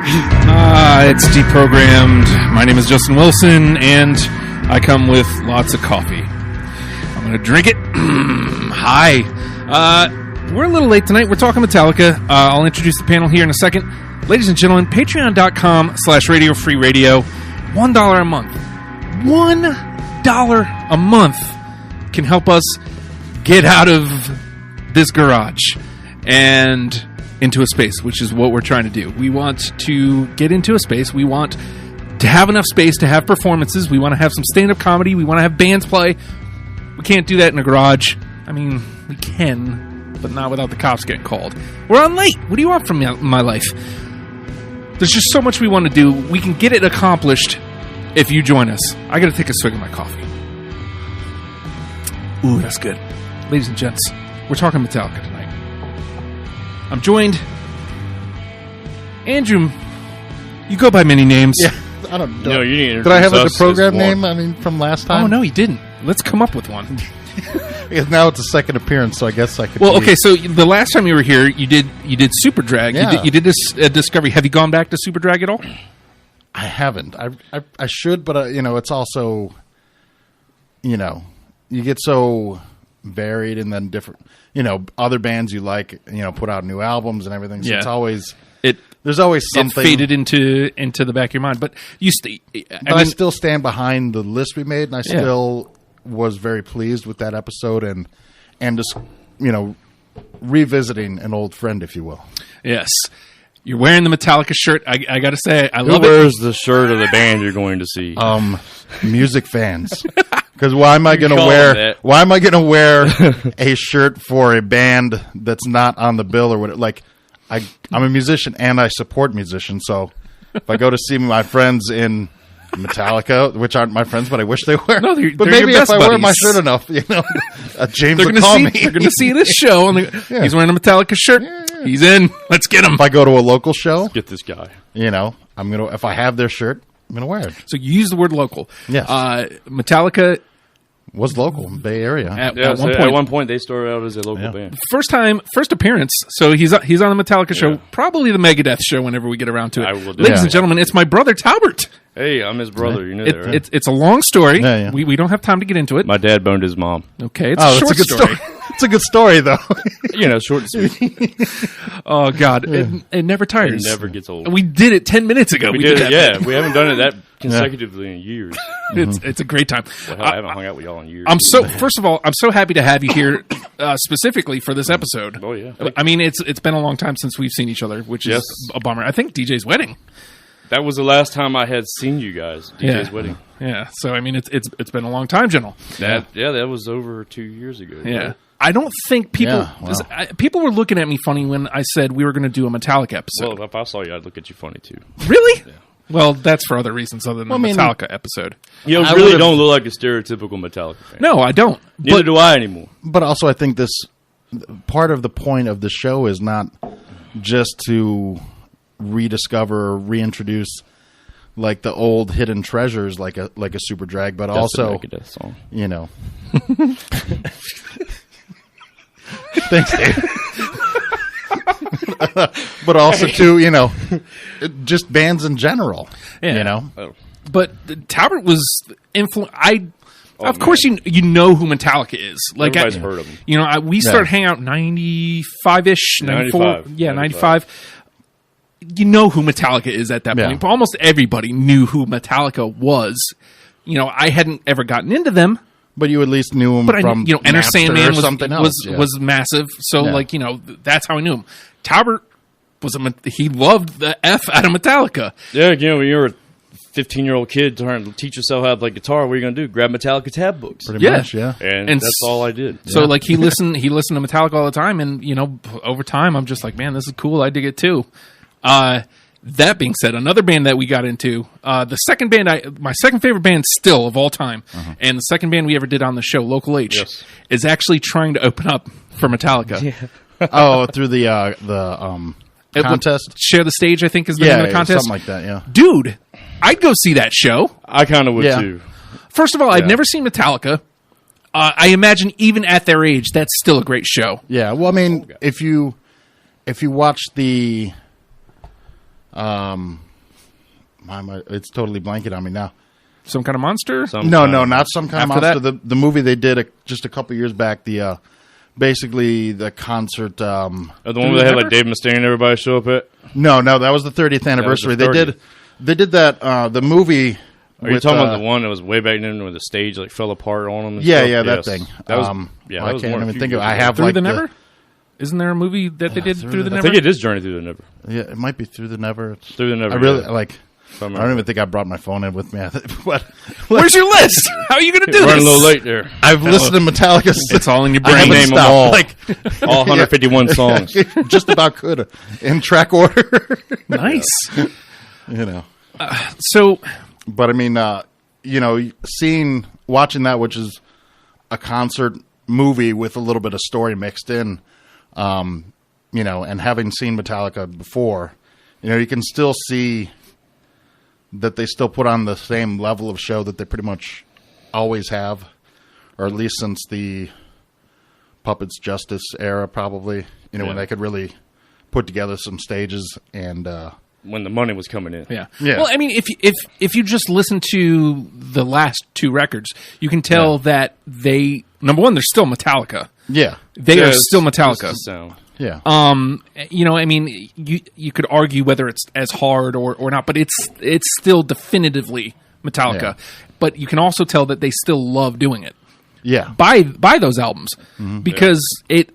It's deprogrammed. My name is Justin Wilson, and I come with lots of coffee. I'm going to drink it. Hi. We're a little late tonight. We're talking Metallica. I'll introduce the panel here in a second. Ladies and gentlemen, patreon.com/Radio Free Radio. $1 a month. $1 a month can help us get out of this garage and into a space, which is what we're trying to do. We want to get into a space. We want to have enough space to have performances. We want to have some stand-up comedy. We want to have bands play. We can't do that in a garage. I mean, we can, but not without the cops getting called. We're on late. What do you want from my life? There's just so much we want to do. We can get it accomplished if you join us. I got to take a swig of my coffee. Ooh, that's good. Ladies and gents, we're talking Metallica tonight. I'm joined. Andrew, you go by many names. Yeah, I don't know. No, you need to Did I have introduce the program us as name? one. I mean, from last time. Oh no, you didn't. Let's come up with one. Because now it's a second appearance, so I guess I could. Well, okay. So the last time you were here, you did Super Drag. Yeah. You did this Discovery. Have you gone back to Super Drag at all? I haven't. I should, but it's also, you get so varied, and then different. Other bands you like, put out new albums and everything. So Yeah. it's always It there's always something faded into the back of your mind. But you, I still stand behind the list we made, and I still was very pleased with that episode, and just revisiting an old friend, if you will. yes, you're wearing the Metallica shirt. I got to say, I Who love it. wears the shirt of the band you're going to see? Music fans. Because why am I going to call wear? that. Why am I going to wear a shirt for a band that's not on the bill or whatever? Like, I'm a musician and I support musicians. So if I go to see my friends in Metallica, which aren't my friends, but I wish they were. No, they're but your maybe best if I wear buddies. my shirt enough, James They're will going call me. They're going to see this show, and he's wearing a Metallica shirt. Yeah. He's in. Let's get him. If I go to a local show, Get this guy. I'm gonna. If I have their shirt, I'm gonna wear it. So you use the word local. Yes. Metallica Was local, Bay Area. at So one point. at one point, they started out as a local band. First appearance. So he's on the Metallica show, probably the Megadeth show whenever we get around to it. I will do Ladies that. and gentlemen, it's my brother Talbert. Hey, I'm his brother. You know that, right? It's a long story. Yeah. We don't have time to get into it. My dad boned his mom. Okay, it's Oh, a short that's a good story. It's a good story, though. Short and sweet. Oh God, it never It tires. never gets old. We did it 10 minutes ago. We did that. it, yeah. We haven't done it that consecutively in years. It's a great time. Well, hell, I haven't hung out with y'all in years. First of all, I'm so happy to have you here specifically for this episode. Oh, yeah. I mean, it's been a long time since we've seen each other, which Yes. is a bummer. I think DJ's wedding. That was the last time I had seen you guys. DJ's Yeah. wedding. Yeah, so I mean, it's been a long time, General. That was over 2 years ago. Yeah. I don't think people Yeah, wow. people were looking at me funny when I said we were going to do a Metallica episode. Well, if I saw you, I'd look at you funny too. Really? Yeah. Well, that's for other reasons other than the Metallica episode. You I really would've- don't look like a stereotypical Metallica fan. No, I don't. Neither do I anymore. But also, I think this part of the point of the show is not just to rediscover or reintroduce like the old hidden treasures, like a Super Drag, but That's also a Megadeth song. Thanks, Dave. But also to just bands in general. Yeah. Oh. But Talbot was influenced. Of man. course, you know who Metallica is. Like Everybody's heard of them. We started hanging out 95-ish, 94. 95. Yeah, 95. You know who Metallica is at that Yeah. point. But almost everybody knew who Metallica was. I hadn't ever gotten into them. But you at least knew them But from Enter Napster Sandman or something else. was massive. So Yeah. that's how I knew him. Talbot he loved the F out of Metallica. Yeah, when you're a 15-year-old kid trying to teach yourself how to play guitar, what are you going to do? Grab Metallica tab books. Pretty Yeah. much, yeah. And And that's all I did. So he listened to Metallica all the time, and over time I'm just like, man, this is cool. I dig it too. That being said, another band that we got into, the second band, my second favorite band still of all time, and the second band we ever did on the show, Local H, Yes. is actually trying to open up for Metallica. Oh, through the contest? Share the Stage, I think, is the name of the contest. something like that, yeah. Dude, I'd go see that show. I kind of would Yeah. too. First of all, I'd Yeah. never seen Metallica. I imagine even at their age, that's still a great show. Yeah, well, I mean, if you watch the It's totally blanket on me now. Some Kind of Monster? No, not Some Kind of After Monster. The movie they did just a couple years back. The basically the concert. The one where they had like Dave Mustaine and everybody show up at. No, that was the 30th anniversary. That was the 30th. They did that. The movie. Are you talking about the one that was way back then where the stage like fell apart on them? And Yeah, stuff? that thing. That was. I can't even think of. I have Through like the Never? Isn't there a movie that they did Through the Never? I think it is Journey Through the Never. Yeah, it might be Through the Never. Through the Never. I really yeah. like. I don't even think I brought my phone in with me. But Where's your list? How are you going to do Running this? a little late there. I've listened to Metallica. It's all in your I brain. haven't Name them stopped. all. Like All 151 songs. just about could in track order. Nice. So, But I mean, watching that, which is a concert movie with a little bit of story mixed in, and having seen Metallica before, you can still see that they still put on the same level of show that they pretty much always have, or at least since the Puppets Justice era, probably, when they could really put together some stages and, When the money was coming in. yeah. Yeah. Well, I mean, if you just listen to the last two records, you can tell that they, number one, they're still Metallica. yeah, They Yeah, are still it's Metallica. the sound. yeah. I mean, you could argue whether it's as hard or not, but it's still definitively Metallica. Yeah. But you can also tell that they still love doing it. Yeah. Buy those albums because it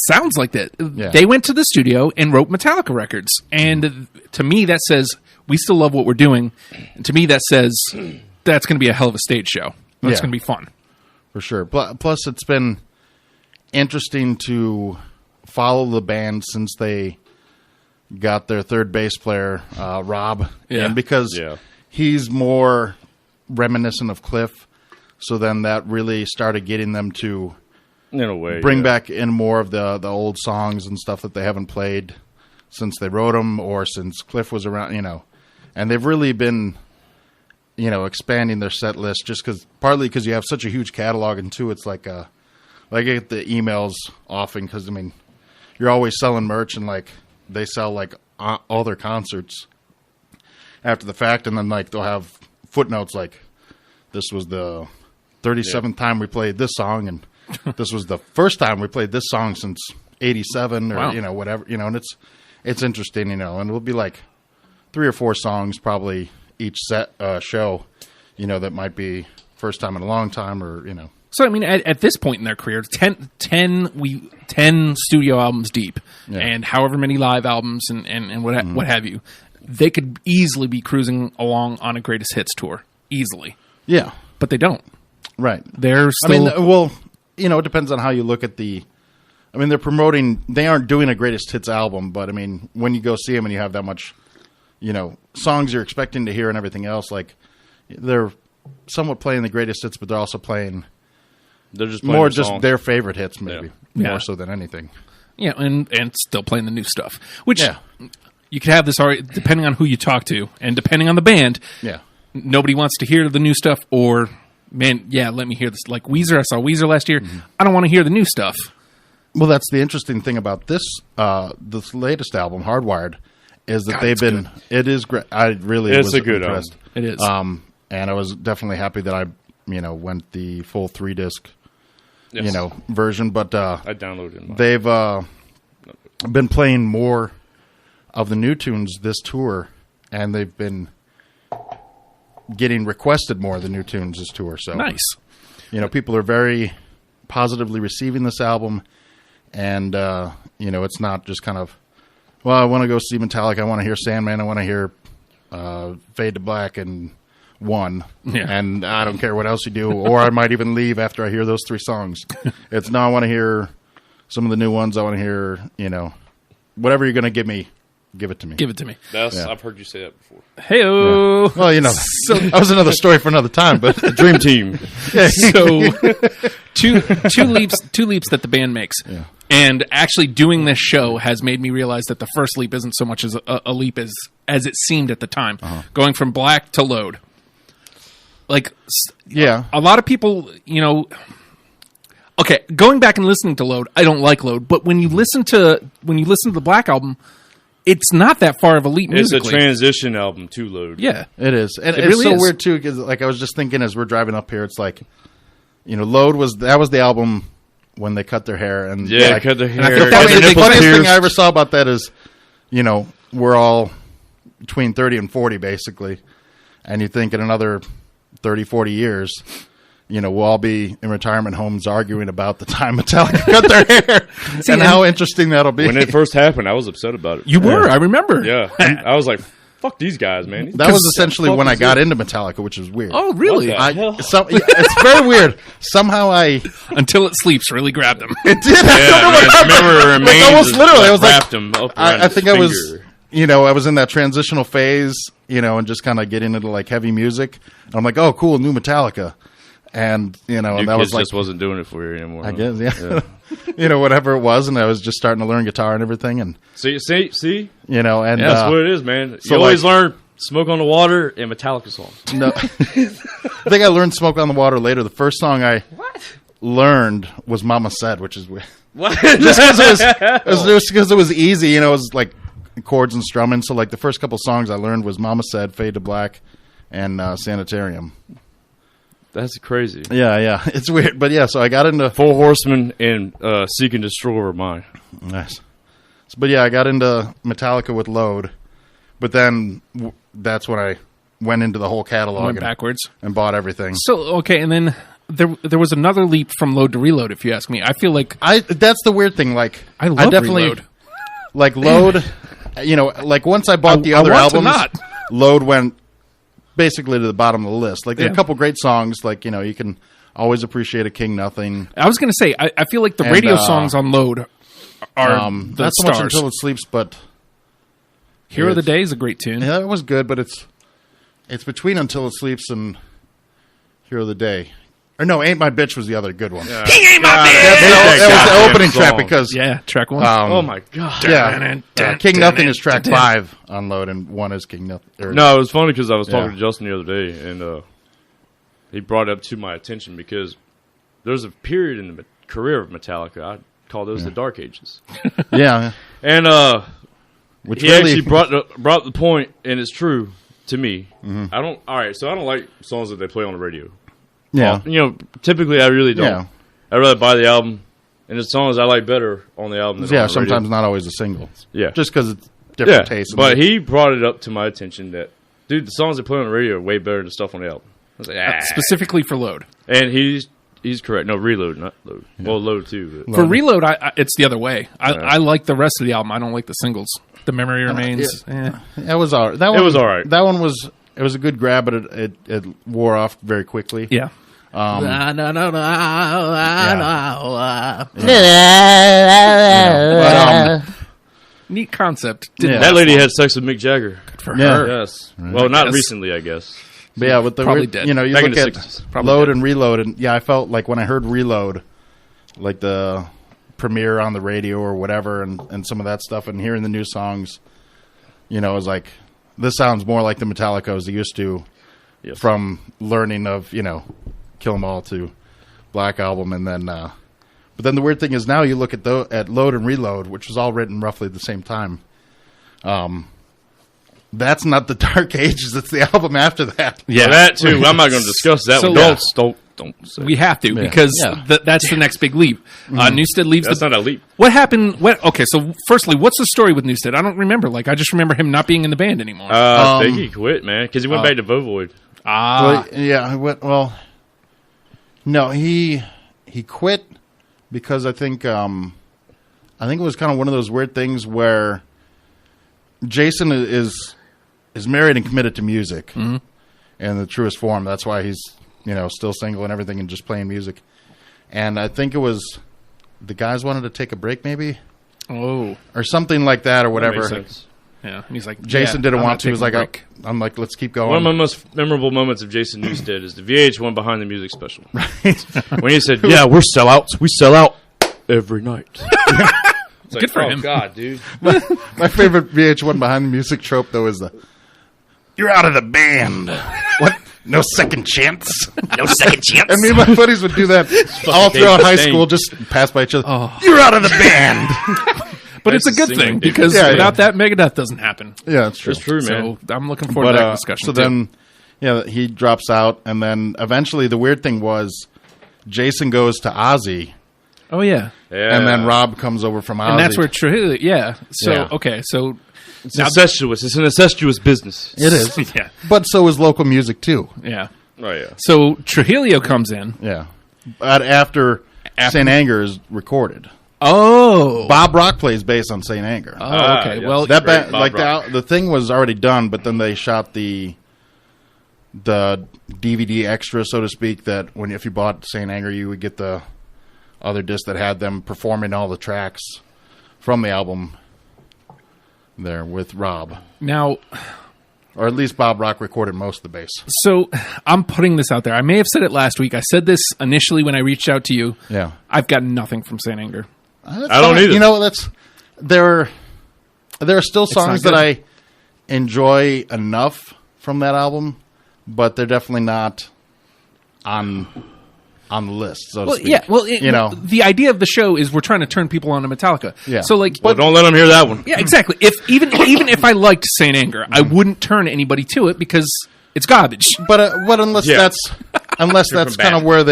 sounds like that. Yeah. They went to the studio and wrote Metallica records, and to me that says we still love what we're doing. And to me that says that's going to be a hell of a stage show. That's Yeah. going to be fun. For sure. Plus, it's been interesting to follow the band since they got their third bass player, Rob. Yeah. And because Yeah. he's more reminiscent of Cliff, so then that really started getting them to In a way. bring yeah. back in more of the old songs and stuff that they haven't played since they wrote them or since Cliff was around, And they've really been, expanding their set list partly because you have such a huge catalog, and two, it's like I get the emails often because, you're always selling merch and they sell all their concerts after the fact, and then they'll have footnotes like this was the 37th time we played this song, and this was the first time we played this song since 87 or Wow. whatever, and it's interesting, and it'll be like 3 or 4 songs probably each set show, that might be first time in a long time, or So I mean, at this point in their career, 10 studio albums deep, Yeah. and however many live albums and what have you, they could easily be cruising along on a greatest hits tour, easily. yeah, But they don't. right. They're still. it depends on how you look at they're promoting, they aren't doing a greatest hits album, but when you go see them and you have that much, songs you're expecting to hear and everything else, they're somewhat playing the greatest hits, but they're also playing They're just playing more the just songs. their favorite hits, maybe Yeah. more so than anything. and still playing the new stuff, which Yeah. you could have this depending on who you talk to and depending on the band. Yeah, Nobody wants to hear the new stuff, or man, yeah, let me hear this. Like Weezer, I saw Weezer last year. I don't want to hear the new stuff. well, that's the interesting thing about this latest album, Hardwired, is that God, they've it's been. It is great. I really It's was a good impressed. It is. And I was definitely happy that I went the full 3-disc Yes. version, but I downloaded it. they've been playing more of the new tunes this tour, and they've been getting requested more of the new tunes this tour. So Nice. People are very positively receiving this album, and it's not just kind of, well, I want to go see Metallica, I want to hear Sandman, I want to hear Fade to Black and One, Yeah. and I don't care what else you do, or I might even leave after I hear those 3 songs. It's no, I want to hear some of the new ones. I want to hear, whatever you're going to give me, give it to me. Give it to me. Yeah. I've heard you say that before. Hey-o. Well, that was another story for another time, but Dream Team. So two leaps that the band makes. Yeah. And actually doing this show has made me realize that the first leap isn't so much as a leap as it seemed at the time. Going from Black to Load. yeah, A lot of people, okay, going back and listening to Load, I don't like Load, but when you listen to the Black album, it's not that far of a leap It's musically. a transition album to Load. Yeah. It is, and It it's really so is. weird too. Because like I was just thinking as we're driving up here, it's like, Load was the album when they cut their hair, and Yeah, like, cut their I hair. think the that was cut the their funniest nipples thing I pierced. ever saw about that is, we're all between 30 and 40 basically, and you think in another 30, 40 years, we'll all be in retirement homes arguing about the time Metallica cut their hair and how interesting that'll be. When it first happened, I was upset about it. You were, I remember. Yeah. I was like, fuck these guys, man. That was 'cause- essentially when I got into Metallica, which is weird. Oh, really? What the- It's very weird. Somehow Until It Sleeps really grabbed him. it did. Yeah, I don't know what man, happened. remember Like, Remains almost is literally, I was like, wrapped him up around I think I his was, finger. I was in that transitional phase, and just kind of getting into like heavy music. And I'm like, oh, cool, new Metallica, and and New that Kids was like, just wasn't doing it for you anymore. I huh? guess, yeah, whatever it was, and I was just starting to learn guitar and everything, and See, and that's what it is, man. so, You always like- learn Smoke on the Water and Metallica songs. no, I think I learned "Smoke on the Water" later. The first song I learned was "Mama Said," which is weird. What? Just because it was easy, it was like chords and strumming. So like the first couple songs I learned was "Mama Said," "Fade to Black," and "Sanitarium." That's crazy. Yeah, it's weird, but yeah. So I got into Four Horsemen and Seek and Destroy were mine. nice, but yeah, I got into Metallica with Load, but then that's when I went into the whole catalog Went backwards. and bought everything. So, okay, and then there was another leap from Load to Reload, if you ask me. I feel like That's the weird thing. Like I love definitely Reload. like Load. Like once I bought the other want to albums, not. Load went basically to the bottom of the list. Like there are Yeah. a couple great songs. Like you can always appreciate a King Nothing. I was going to say, I feel like the And, radio songs on Load are the not so much stars. Until It Sleeps, but Hero of the Day is a great tune. yeah, it was good. But it's between Until It Sleeps and Hero of the Day. Or no, Ain't My Bitch was the other good one. He ain't my That was the goddamn opening track song. because Yeah, track one. Oh my god! King Nothing is track 5 on Load, and 1 is King Nothing. No, it was funny because I was talking Yeah. to Justin the other day, and he brought it up to my attention because there's a period in the career of Metallica. I call those the Dark Ages, Yeah, and which he really actually brought the point, and it's true to me. Mm-hmm. I don't like songs that they play on the radio. yeah. Typically I really don't. Yeah. I'd rather buy the album, and the songs I like better on the album. Than Yeah, on the radio. sometimes not always a single. Yeah, Just because it's different tastes. But he brought it up to my attention that, dude, the songs they play on the radio are way better than the stuff on the album. I was like, Specifically for Load. and he's correct. No, Reload, not Load. Well, Load too. But. For Reload, it's the other way. I like the rest of the album. I don't like the singles. The Memory Remains. It was all right. That It was all right. That one was a good grab, but it wore off very quickly. Yeah. Neat concept. Didn't Yeah. That lady had sex with Mick Jagger. for Yeah. her. Yes. Well, not guess. recently, I guess. But yeah, with the Probably weird, dead. you Back in look the at 60s. Probably Load dead. and Reload, and yeah, I felt like when I heard Reload, like the premiere on the radio or whatever, and some of that stuff, and hearing the new songs, I was like, this sounds more like the Metallica I was used to Yes. from learning of Kill 'Em All to Black Album, and then. But then the weird thing is now you look at Load and Reload, which was all written roughly at the same time. That's not the Dark Ages. It's the album after that. Yeah, that too. I'm not going to discuss that So, one. yeah. Don't say. We have to because Yeah. that's the next big leap. Newstead leaves That's the. not a leap. What happened? Okay, so firstly, what's the story with Newstead? I don't remember. Like, I just remember him not being in the band anymore. I think he quit, man, because he went back to Vovoid. Well, yeah. No, he quit because I think it was kind of one of those weird things where Jason is married and committed to music in the truest form. That's why he's still single and everything and just playing music. And I think it was the guys wanted to take a break, maybe Oh, or something like that or That whatever. makes sense. yeah. And he's like, Jason yeah, didn't I'm want not to. He was taking a like, break. I'm like, let's keep One of my going. most memorable moments of Jason Newsted is the VH1 Behind the Music special. When he said, "Yeah, we're sellouts. We sell out every night." It's like, Good for oh, him. God, dude. My favorite VH1 Behind the Music trope, though, is "You're out of the band." What? No second chance? No second chance. And me and my buddies would do that all throughout high Dave school, Mustaine. just pass by each other. You're out of the band. But it's a good thing because without that, Megadeth doesn't happen. Yeah, that's true. It's true, man. So I'm looking forward to that discussion. So then, he drops out, and then eventually the weird thing was Jason goes to Ozzy. Oh, yeah. And then Rob comes over from Ozzy. And that's where Trujillo, So, okay, so... It's incestuous. It's an incestuous business. It is. Yeah. But so is local music, too. Yeah. Oh, yeah. So Trujillo comes in. Yeah. But after St. Anger is recorded. Oh. Bob Rock plays bass on St. Anger. Oh, okay. Yeah. Well, That Rock. the thing was already done, but then they shot the DVD extra, so to speak, that if you bought St. Anger, you would get the other disc that had them performing all the tracks from the album there with Rob. now... Or at least Bob Rock recorded most of the bass. So I'm putting this out there. I may have said it last week. I said this initially when I reached out to you. Yeah. I've got nothing from St. Anger. I don't either. You know, there are still songs that I enjoy enough from that album, but they're definitely not on the list, so to speak. Yeah. Well, the idea of the show is we're trying to turn people on to Metallica. Yeah. So like, But don't let them hear that one. yeah, exactly. If even if I liked St. Anger, I wouldn't turn anybody to it because it's garbage. But unless that's from kind of bad. where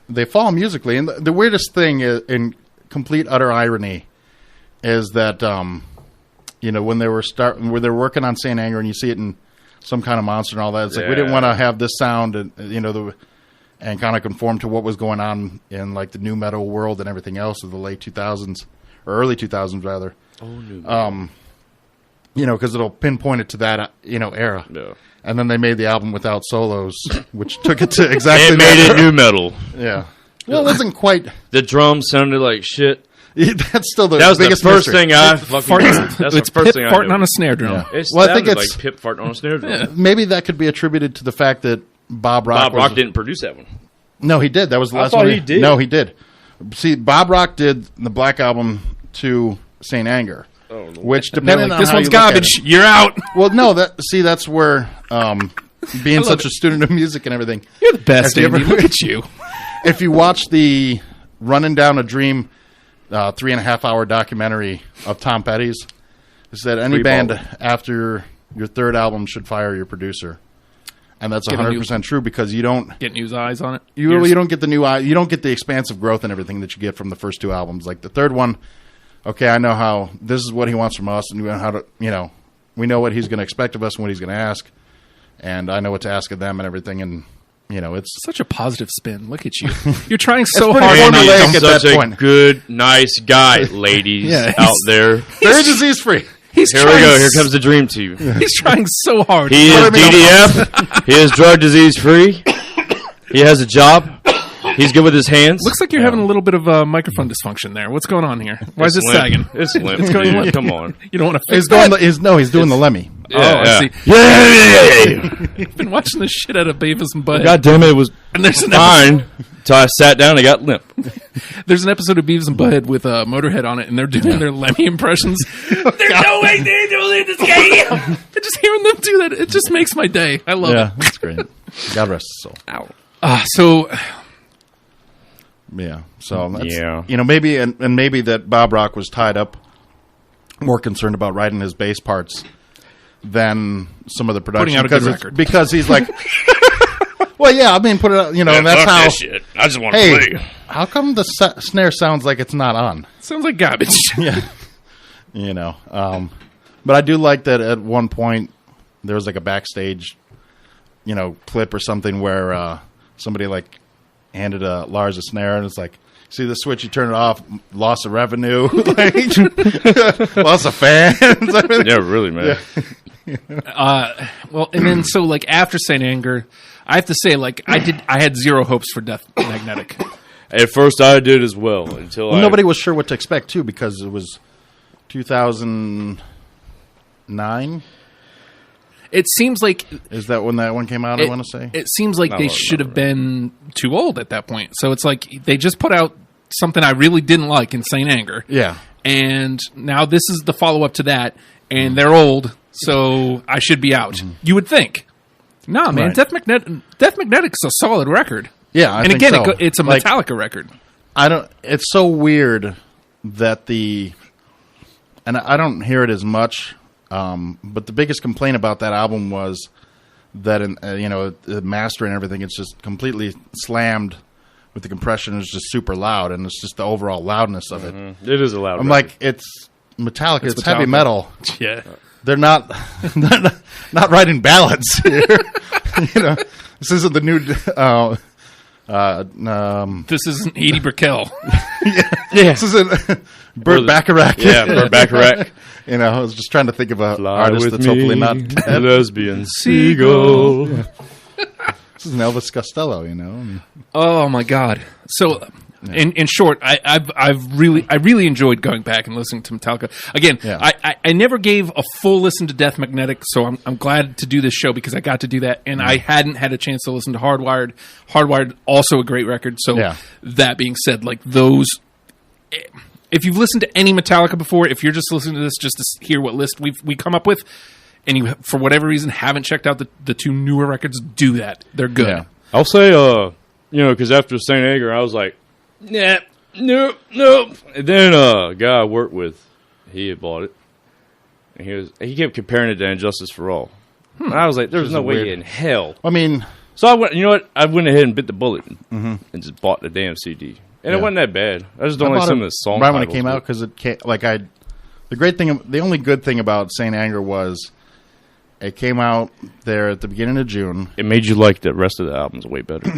they fall musically, and the weirdest thing is, in complete utter irony, is that when they were working on St. Anger, and you see it in Some Kind of Monster and all that, it's like we didn't want to have this sound and and kind of conform to what was going on in like the new metal world and everything else of the late 2000s or early 2000s rather. Oh, new metal. Because it'll pinpoint it to that era. Yeah. And then they made the album without solos, which took it to exactly It made that it new metal. Yeah. Well, it wasn't quite. The drums sounded like shit. That's still the That was the biggest first mystery. thing I fucking. That's It's the first Pip thing I farting knew. on a snare drum. Yeah. It Well, I think sounded it's- like Pip farting on a snare drum. Maybe that could be attributed to the fact that Bob Rock didn't produce that one. No, he did. That was the I last thought one. he did. No, he did. See, Bob Rock did the Black Album to St. Anger, which And they're depending like, on this how one's you look at garbage. it- You're out. Well, no, that's where being such a student of music and everything. You're the best, Have you Andy. ever- Look at you. If you watch the Running Down a Dream 3.5-hour documentary of Tom Petty's, it said any Free band ball. after your third album should fire your producer. And that's Get a new- 100% true because you don't Get news eyes on it. you don't get the new you don't get the expansive growth and everything that you get from the first two albums. Like the third one, okay, I know how this is what he wants from us, and we know how to we know what he's going to expect of us and what he's going to ask, and I know what to ask of them and everything, and it's Such a positive spin. Look at you. You're trying so pretty hard. formulaic. Andy's Formulaic at such that a point. good, nice guy, ladies Yeah, out there. very disease free. He's Here we trying go. Here comes the dream team. He's trying so hard. He is What do you mean? DDF. He is drug disease free. He has a job. He's good with his hands. Looks like you're having a little bit of microphone dysfunction there. What's going on here? Why is it It's limp. sagging? It's limp. It's going dude. limp. Come on. You don't want to He's fix doing that? he's doing the Lemmy. I see. Yeah. I've been watching the shit out of Beavis and Butthead. God damn it! It was And there's an fine until I sat down and got limp. There's an episode of Beavis and Butthead with Motorhead on it, and they're doing their Lemmy impressions. There's no way they're doing this game. And just hearing them do that, it just makes my day. I love Yeah, it. that's great. God rest his soul. Ow. So, Yeah. So that's, Yeah. maybe and maybe that Bob Rock was tied up, more concerned about writing his bass parts than some of the production. Putting out a good because record. because he's like, well, yeah, I mean, put it out, and that's Fuck how. that shit. I just want to Hey, play. how come the snare sounds like it's not on? sounds like garbage. Yeah. But I do like that at one point there was like a backstage, clip or something where somebody like handed Lars a snare and it's like, see the switch, you turn it off, loss of revenue, like, loss of fans. Yeah, really, man. Well, and then so like after Saint Anger, I have to say like I had zero hopes for Death Magnetic. At first, I did as well until Nobody was sure what to expect too because it was 2009. It seems like Is that when that one came out? I want to say. it seems like Not they long should enough, have been too old at that point. So it's like they just put out something I really didn't like in Saint Anger. Yeah. And now this is the follow up to that, and they're old, so I should be out. You would think. Nah, man, Right. Death Magnetic's a solid record. Yeah, I and think again, so. it's a Like, Metallica record. I don't. It's so weird that the and I don't hear it as much. But the biggest complaint about that album was that, the master and everything, it's just completely slammed with the compression. It's just super loud, and it's just the overall loudness of it. It is a loud. I'm like, it's Metallica. It's heavy Metallica. metal. Yeah. They're not writing ballads here. This isn't the new. This isn't Edie Brickell. yeah. This isn't Burt Bacharach. Yeah, Burt Bacharach. I was just trying to think of an Fly artist with that's me, hopefully not dead. lesbian seagull. This is an Elvis Costello, Oh my God! So, in short, I really enjoyed going back and listening to Metallica again. Yeah. I never gave a full listen to Death Magnetic, so I'm glad to do this show because I got to do that, and I hadn't had a chance to listen to Hardwired. Hardwired, also a great record. So that being said, like those. If you've listened to any Metallica before, if you're just listening to this just to hear what list we come up with, and you, for whatever reason, haven't checked out the two newer records, do that. They're good. Yeah. I'll say, because after St. Anger, I was like, nah, nope. And then a guy I worked with, he had bought it, and he kept comparing it to Injustice for All. And I was like, there's no way in hell. I mean, so I went. You know what? I went ahead and bit the bullet and just bought the damn CD. And it wasn't that bad. I just don't like some of the songs. Right when it came out, because the only good thing about Saint Anger was it came out there at the beginning of June. It made you like the rest of the albums way better.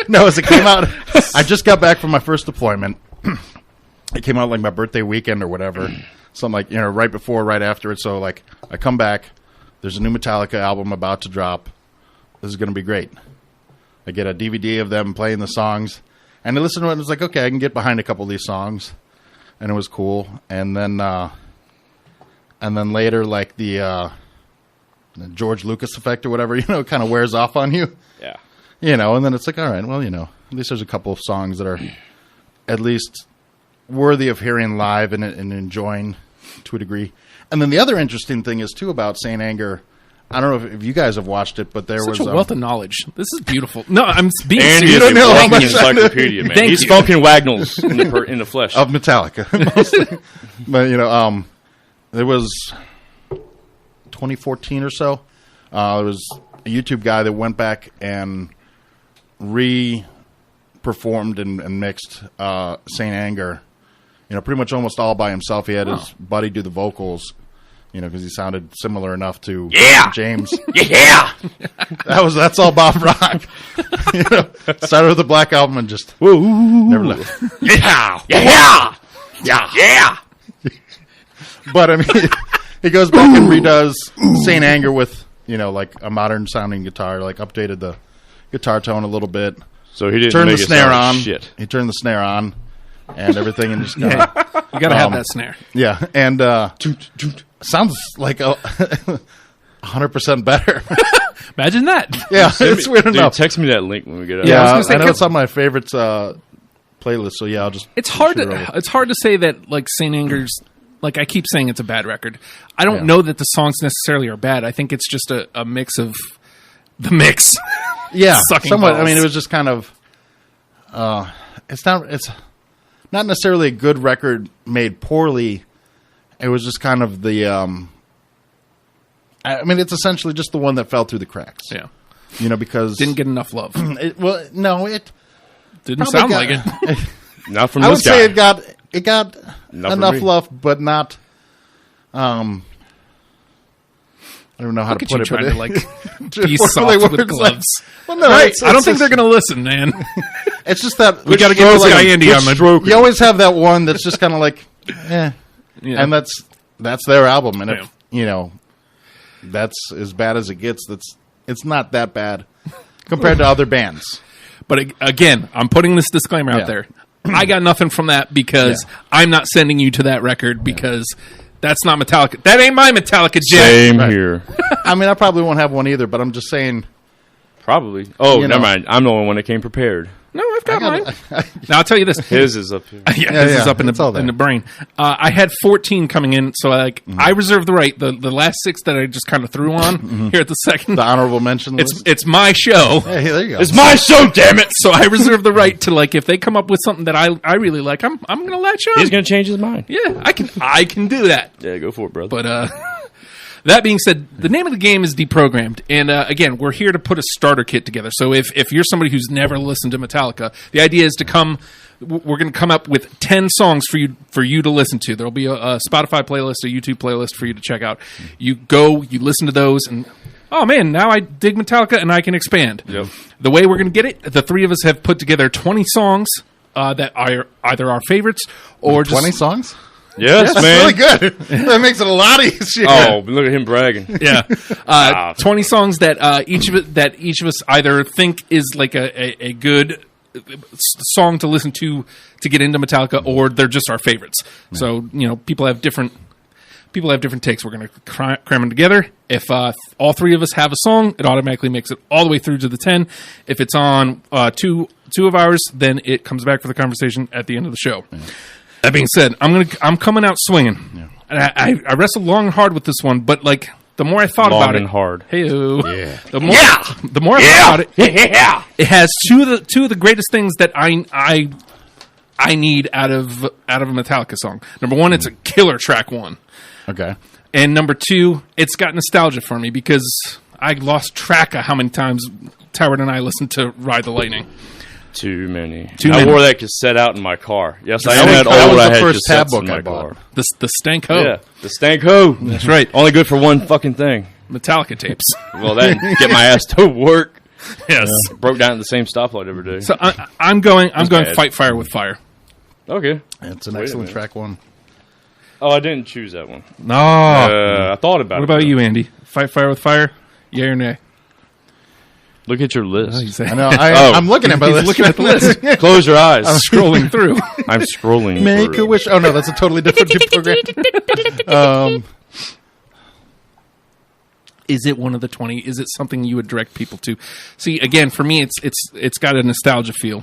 No, as it came out, I just got back from my first deployment. It came out like my birthday weekend or whatever. Something like, right before, right after it. So like, I come back. There's a new Metallica album about to drop. This is going to be great. I get a DVD of them playing the songs, and I listened to it, and I was like, okay, I can get behind a couple of these songs, and it was cool. And then later, like the George Lucas effect or whatever, kind of wears off on you. Yeah. And then it's like, all right, well, at least there's a couple of songs that are at least worthy of hearing live and enjoying to a degree. And then the other interesting thing is, too, about Saint Anger, I don't know if you guys have watched it, but there was such a wealth of knowledge. This is beautiful. No, I'm being Andy serious. is a walking encyclopedia, man. Thank He's you. Falcon Wagnalls in the flesh. of Metallica, mostly. But it was 2014 or so. There was a YouTube guy that went back and re-performed and mixed Saint Anger. Pretty much almost all by himself. He had his buddy do the vocals. Because he sounded similar enough to James. Yeah. That's all Bob Rock. Started with the Black Album and just never left. Yeah. But I mean, he goes back and redoes Saint Anger with like a modern sounding guitar, like updated the guitar tone a little bit. So he didn't turn make the it snare sound on. Shit. He turned the snare on and everything, and just You got to have that snare. Yeah, and sounds like 100% better. Imagine that. Yeah, it's weird Dude, enough. text me that link when we get out. Yeah, I was gonna say, I know it's on my favorites playlist, so yeah, I'll just. It's hard to say that like Saint Anger's. Like I keep saying, it's a bad record. I don't know that the songs necessarily are bad. I think it's just a mix of the mix. Yeah, Sucking somewhat. balls. I mean, it was just kind of. It's not necessarily a good record made poorly. It was just kind of the. I mean, it's essentially just the one that fell through the cracks. Yeah, because didn't get enough love. It Didn't sound like it. Not from I would this guy. say it got Not from enough me. love, but not. I don't know how Look to at put you it, trying but to like just be formulate soft with words like- gloves. Well, no, Right? it's I don't think just- they're going to listen, man. It's just that We got to get this guy Andy on the stroke. You always have that one that's just kind of like, Yeah. and that's their album, and if Yeah. that's as bad as it gets. It's not that bad compared to other bands. But again, I'm putting this disclaimer out Yeah. there. I got nothing from that because I'm not sending you to that record because that's not Metallica. That ain't my Metallica, Jack. Same Right. here. I mean, I probably won't have one either, but I'm just saying. Probably. Oh, You never know. mind. I'm the only one that came prepared. No, I've got mine. Now, I'll tell you this. His is up here. His is up in it's all the there. brain. I had 14 coming in, so I reserved the right. The last 6 that I just kind of threw on here at the second. The honorable mention list. It's my show. Hey, there you go. It's my show, damn it! So I reserve the right to, like, if they come up with something that I really like, I'm going to latch on. He's gonna change his mind. Yeah, I can do that. Yeah, go for it, brother. But that being said, the name of the game is Deprogrammed, and again, we're here to put a starter kit together. So if you're somebody who's never listened to Metallica, the idea is to we're going to come up with 10 songs for you to listen to. There'll be a Spotify playlist, a YouTube playlist for you to check out. You listen to those, and oh man, now I dig Metallica, and I can expand. Yep. The way we're going to get it, the 3 of us have put together 20 songs that are either our favorites or 20 just songs? yes, That's man. really good. That makes it a lot easier. Oh, look at him bragging. Yeah, 20 songs that each of us either think is like a good song to listen to get into Metallica, or they're just our favorites. Yeah. So people have different takes. We're going to cram them together. If all 3 of us have a song, it automatically makes it all the way through to the 10. If it's on two of ours, then it comes back for the conversation at the end of the show. Yeah. That being said, I'm coming out swinging. Yeah. And I wrestled long and hard with this one, but like the more I thought about it, and hard. Hey-o. Yeah. The more I thought about it, it has two of the greatest things that I need out of a Metallica song. Number 1, it's a killer track 1. Okay. And number 2, it's got nostalgia for me because I lost track of how many times Toward and I listened to Ride the Lightning. Too many. I wore that cassette out in my car. Yes, I That am was- that old. that was I the had first tab cassettes book in my I bought. car. The Stank Ho. Yeah, the Stank Ho. That's right. Only good for one fucking thing. Metallica tapes. Well, that and get my ass to work. Yes. Broke down at the same stoplight every day. So I'm going bad. Fight Fire with Fire. Okay. It's an Wait a excellent minute. track 1. Oh, I didn't choose that one. No. I thought about it. What about though. you, Andy? Fight Fire with Fire? Yay or nay? Look at your list. I know. I'm looking at my list. Looking at the list. Close your eyes. I'm scrolling through. I'm scrolling. Make through. a wish. Oh, no, that's a totally different program. Is it one of the 20? Is it something you would direct people to? See, again, for me, it's got a nostalgia feel.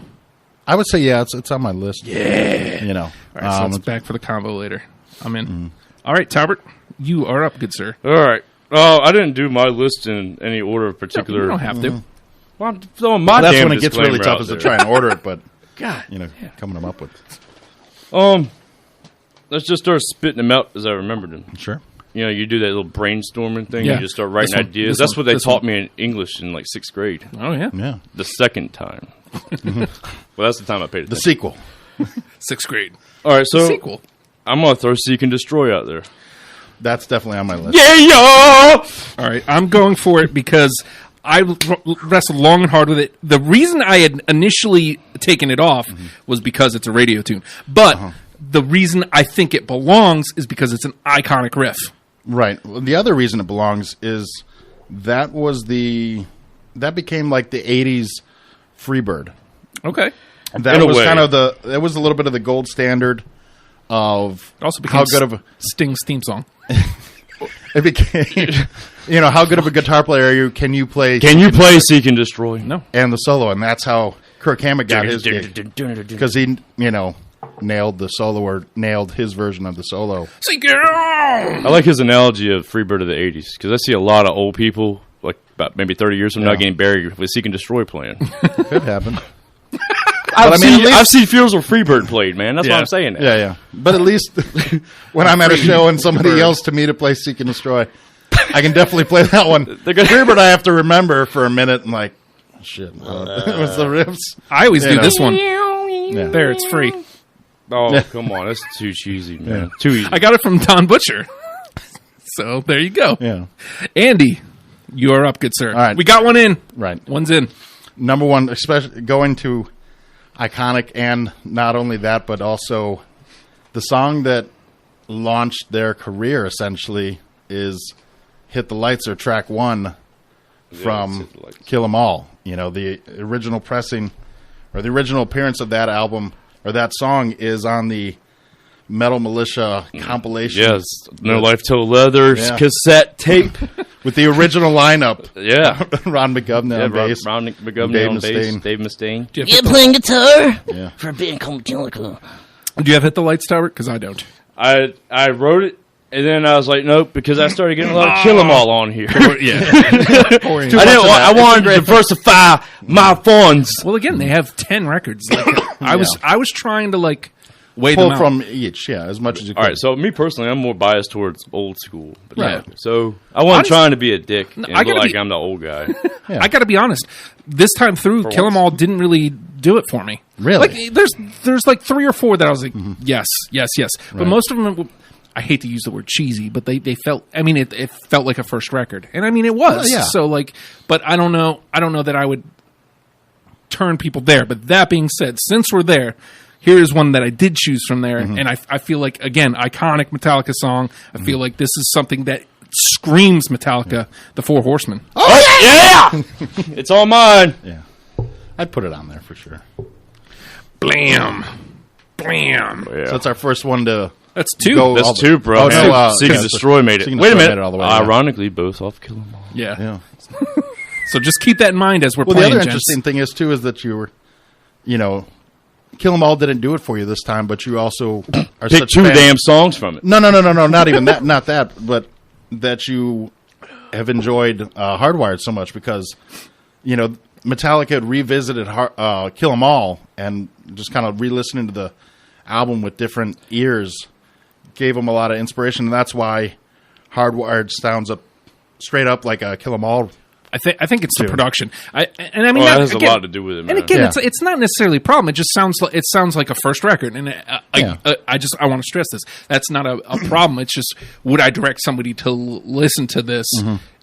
I would say, yeah, it's on my list. Yeah. All right, so it's back for the combo later. I'm in. All right, Talbert, you are up, good sir. All right. Oh, I didn't do my list in any order of particular. You don't have to. Well, I'm throwing my That's damn when it gets really disclaimer tough out is to there. try and order it, but, God. coming them up with. Let's just start spitting them out as I remembered them. Sure. You do that little brainstorming thing. Yeah. You just start writing This one, ideas. this That's one, what they this taught one. me in English in like 6th grade. Oh, yeah. Yeah. The second time. Well, that's the time I paid The attention. sequel. 6th grade. All right, so Sequel. I'm going to throw Seek and Destroy out there. That's definitely on my list. Yeah! All right, I'm going for it because I wrestled long and hard with it. The reason I had initially taken it off was because it's a radio tune. But the reason I think it belongs is because it's an iconic riff. Right. Well, the other reason it belongs is that became like the 80s Freebird. Okay. That In a was way. kind of it was a little bit of the gold standard of It also became how good of a Sting's theme song. it became how good of a guitar player are you? Can you play Can you play Seek and Destroy? No. and the solo? And that's how Kirk Hammett got his gig, because he nailed the solo or nailed his version of the solo. Seek it on! I like his analogy of Freebird of the 80s because I see a lot of old people, like about maybe 30 years from now, getting buried with Seek and Destroy playing. Could happen. I've, I mean, at least- I've seen Fields of Freebird played, man. That's Yeah. what I'm saying. Yeah. But at least when I'm at a show and somebody yells to me to play Seek and Destroy, I can definitely play that one. Freebird I have to remember for a minute and like, shit, what's the riffs? I always do know. this one. Yeah. There, it's free. Oh, come on. That's too cheesy, man. Too easy. I got it from Don Butcher. So there you go. Yeah. Andy, you are up, good sir. All right. We got one in. Right. One's in. Number one, especially going to iconic, and not only that, but also the song that launched their career essentially is Hit the Lights, or track 1 from Hit the Lights. Kill 'Em All. The original pressing or the original appearance of that album or that song is on the Metal Militia compilation. Yes. No Life Till Leather Yeah. cassette tape. with the original lineup. Yeah. Ron McGovney on bass. Ron McGovney Dave on bass. Mustaine. Dave Mustaine. You're playing guitar Yeah. for a band called Metallica. Do you have Hit the Lights, Tower? Because I don't. I wrote it, and then I was like, nope, because I started getting a lot of Kill 'Em All on here. Yeah. I wanted to diversify my funds. Well, again, they have 10 records. Like, I was trying to like weigh Pull them out. from each, as much as you can. All right, so me personally, I'm more biased towards old school. Right. So I wasn't Honest- trying to be a dick and I look gotta like be- I'm the old guy. I got to be honest. This time through, Kill 'Em once. All didn't really do it for me. Really? Like, there's like 3 or 4 that I was like, yes. But most of them, I hate to use the word cheesy, but they felt. I mean, it felt like a first record, and I mean, it was. yeah. So like, but I don't know that I would turn people there. But that being said, since we're there, here is one that I did choose from there, and I feel like, again, iconic Metallica song. I feel like this is something that screams Metallica, The Four Horsemen. Oh, yeah! It's all mine. Yeah. I'd put it on there for sure. Blam, blam. Yeah. So it's our first one to That's 2. go. That's all the- 2, bro. Oh, no, Seek and yeah, Destroy made it. Seek and Wait a Destroy minute. made it all the way, yeah. Ironically, both off Kill 'Em All. Yeah. Yeah. So just keep that in mind as we're Well, playing. the other gents. interesting thing is too is that you were, Kill 'Em All didn't do it for you this time, but you also are Pick such 2 fans- damn songs from it. No, not even that, not that, but that you have enjoyed Hardwired so much because, Metallica had revisited Kill 'Em All and just kind of re-listening to the album with different ears gave them a lot of inspiration, and that's why Hardwired sounds up straight up like a Kill 'Em All. I think it's the Too. production. I mean, Well, that, that has again, a lot to do with it, man. And again, Yeah. it's not necessarily a problem. It just sounds like a first record, and Yeah. I want to stress this. That's not a problem. It's just, would I direct somebody to listen to this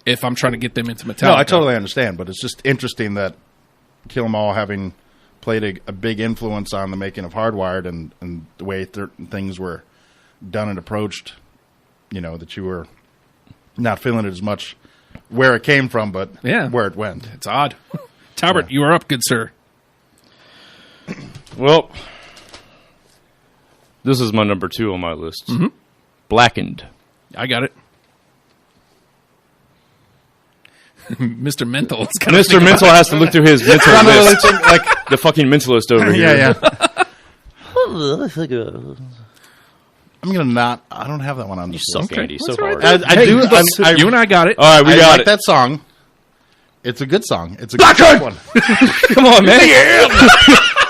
if I'm trying to get them into Metallica? No, I totally understand, but it's just interesting that Kill 'Em All having played a big influence on the making of Hardwired and the way certain things were done and approached, that you were not feeling it as much where it came from, but where it went. It's odd. Talbot, you are up, good sir. Well, this is my number 2 on my list. Blackened. I got it. Mr. Mental. Is gonna Mr. think Mental about- has to look through his mental Sounded list. like The fucking mentalist over here. yeah. I'm gonna not. I don't have that one on this Suck, list. Andy, so That's all right. hard. I do. I, You and I got it. All right, we I got like it. that song. It's a good song. It's a good one. Come on, man.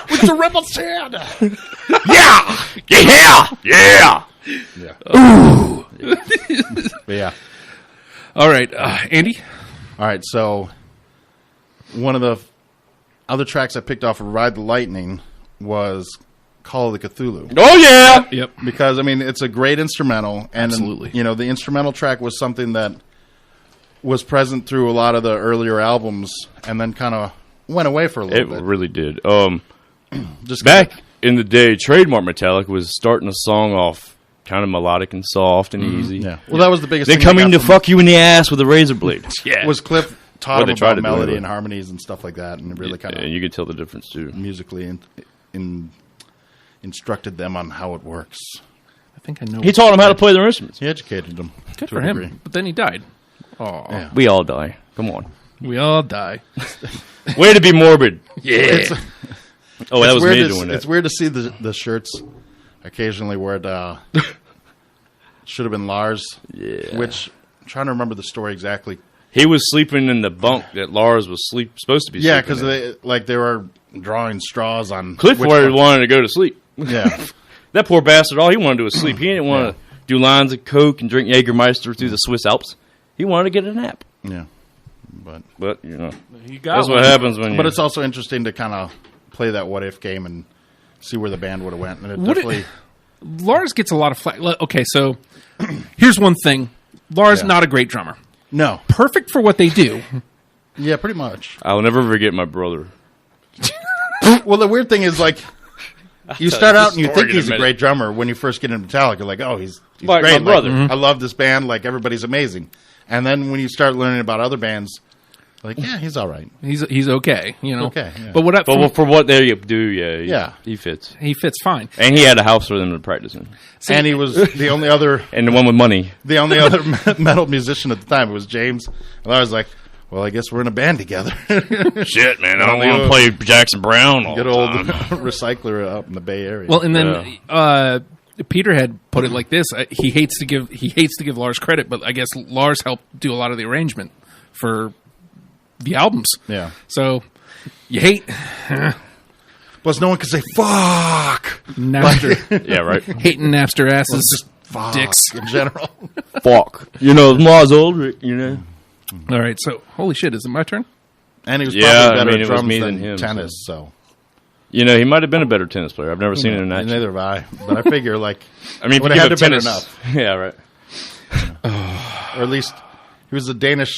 With the rebel sound. But yeah. All right, Andy. All right. So one of the other tracks I picked off of Ride the Lightning was Call of the Cthulhu. Oh, yeah. Yep. Because, I mean, it's a great instrumental. And, Absolutely. the instrumental track was something that was present through a lot of the earlier albums and then kind of went away for a It little bit. really did. Just Back in the day, Trademark Metallica was starting a song off kind of melodic and soft and easy. Yeah. Well, that was the biggest They thing. come I in got to from- fuck you in the ass with a razor blade. Yeah. Was Cliff taught Well, him they tried about to do melody it. and harmonies and stuff like that, and it really kind of And you can tell the difference, too. musically instructed them on how it works. I think I know. He taught them how to play their instruments. He educated them. Good to for a him. degree. But then he died. Oh, Yeah. We all die. Come on. we all die. Way to be morbid. It's, Oh, that was weird me to, doing that. It's weird to see the shirts occasionally where it should have been Lars. Yeah. Which, I'm trying to remember the story exactly. He was sleeping in the bunk that Lars was supposed to be Yeah, sleeping because in. they were drawing straws on Cliff which wanted one- to go to sleep. Yeah, That poor bastard, all he wanted to do was sleep. He didn't want to do lines of coke and drink Jägermeister through the Swiss Alps. He wanted to get a nap. yeah. But, you know, You got that's one. what happens when But you... it's also interesting to kind of play that what if game and see where the band would have went. And it Would it- definitely Lars gets a lot of flack. Okay, so here's one thing. Lars, Yeah. not a great drummer. no. Perfect for what they do. Yeah, pretty much. I'll never forget my brother. Well, the weird thing is, like, you start you out the and you story think in a he's a minute. great drummer when you first get into Metallica. Like, oh, he's Like great. my brother. I love this band. Like, everybody's amazing. And then when you start learning about other bands, Like, yeah, he's all right. He's okay, you know. Okay, yeah. But But for what they do, Yeah. he fits. he fits fine. And he had a house for them to practice in. And he was the only other And the one with money. metal musician at the time. It was James. And I was like, well, I guess we're in a band together. Shit, man. I don't Only want to play Jackson Brown all Good the old time. recycler up in the Bay Area. Well, and then Peter had put it like this: he hates to give Lars credit, but I guess Lars helped do a lot of the arrangement for the albums. yeah. So you hate Plus, no one can say fuck. Napster, Yeah, right. hating Napster asses, Just fuck dicks. in general. Fuck. You know, Mars Oldrick, you know. All right, so holy shit, is it my turn? And he was Yeah, probably better I mean, at it was drums me than than him, tennis, so. You know, he might have been a better tennis player. I've never seen it in action. Neither have I. But I figure, like, I mean, if would you have give had a to been tennis, enough. yeah, right. Or at least he was a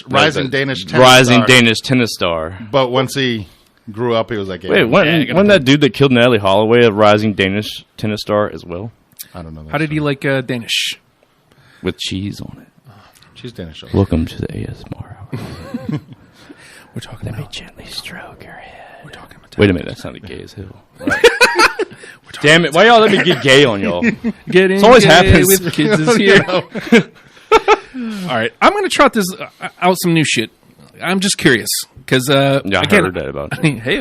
rising Danish tennis rising star. Danish tennis star. But once he grew up, he was like, Wait, wasn't that dude that killed Natalie Holloway a rising Danish tennis star as well? I don't know. How did he like Danish? With cheese on it. She's Danish. Welcome to the ASMR hour. We're talking about. Gently stroke your head. We're talking about. Wait a minute, that sounded gay as hell. Damn it, why y'all let me get gay on y'all? Getting It's always gay happens. with kids is here. All right, I'm going to trot this out some new shit. I'm just curious because Yeah, I again, heard that about I mean, hey,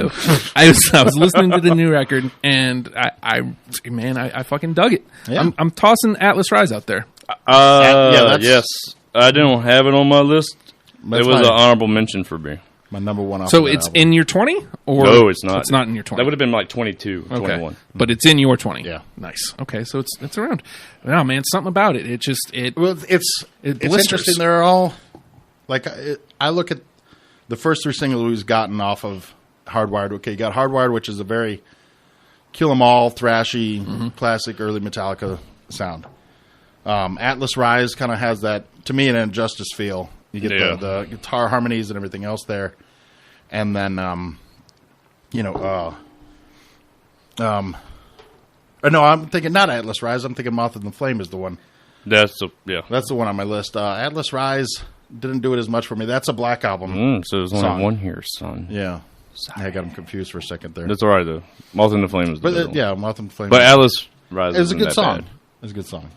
I was listening to the new record and I fucking dug it. Yeah. I'm tossing Atlas Rise out there. that's- Yes. I don't have it on my list. That's it was fine. an honorable mention for me. My number one. So it's in your 20, or No, it's not. It's not in your 20. That would have been like 22, okay, 21. but it's in your 20. Yeah. Nice. Okay, so it's around. No, man, something about it. It just Well, it's blisters. interesting. They're all like I look at the first three singles we've gotten off of Hardwired. Okay, you got Hardwired, which is a very kill 'em all, thrashy, classic early Metallica sound. Atlas Rise kind of has that, to me, an Injustice feel. You get Yeah. the guitar harmonies and everything else there, and then no, I'm thinking not Atlas Rise. I'm thinking Moth and the Flame is the one. That's the one on my list. Atlas Rise didn't do it as much for me. That's a Black album. So there's only Song. one here, son. Yeah. I got him confused for a second there. That's all right though. Moth in the Flame is the But middle. yeah, Moth and the Flame. But Atlas Rise it was a isn't good that song. bad. It was a good song.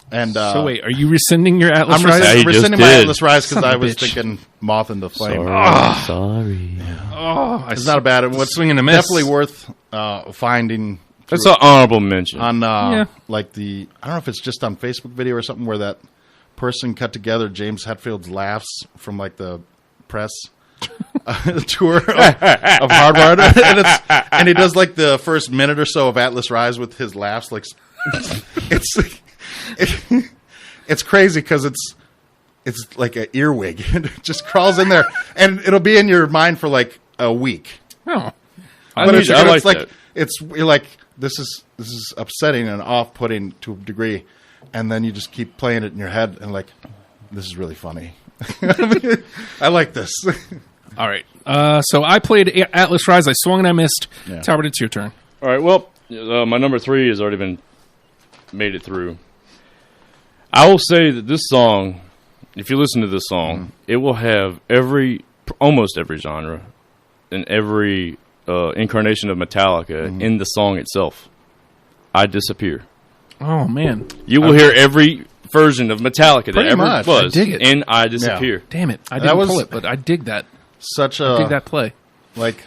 And so wait, are you rescinding your Atlas I'm Rise? Yeah, he rescinding just my did. Atlas Rise because Son of I a was bitch. thinking Moth and the Flame. Sorry. Oh, It's not a bad one. What's Swing and a miss. definitely worth finding That's an honorable mention. on Yeah. like the I don't know if it's just on Facebook video or something where that person cut together James Hetfield's laughs from like the press tour of Hardwired, and he does like the first minute or so of Atlas Rise with his laughs. Like it's crazy because it's like an earwig. It just crawls in there, and it'll be in your mind for like a week. Oh, But it's like like that. you're like this is upsetting and off-putting to a degree, and then you just keep playing it in your head and like this is really funny. I like this. all right. So I played Atlas Rise. I swung and I missed. Yeah. Talbot, it's your turn. All right. Well, my number 3 has already been made it through. I will say that this song, if you listen to this song, it will have almost every genre and every incarnation of Metallica in the song itself. I Disappear. Oh man, You will hear every version of Metallica that Pretty ever much. was I dig it. in I Disappear. damn it! I That didn't was- pull it, but I dig that. Such Dig a that play. like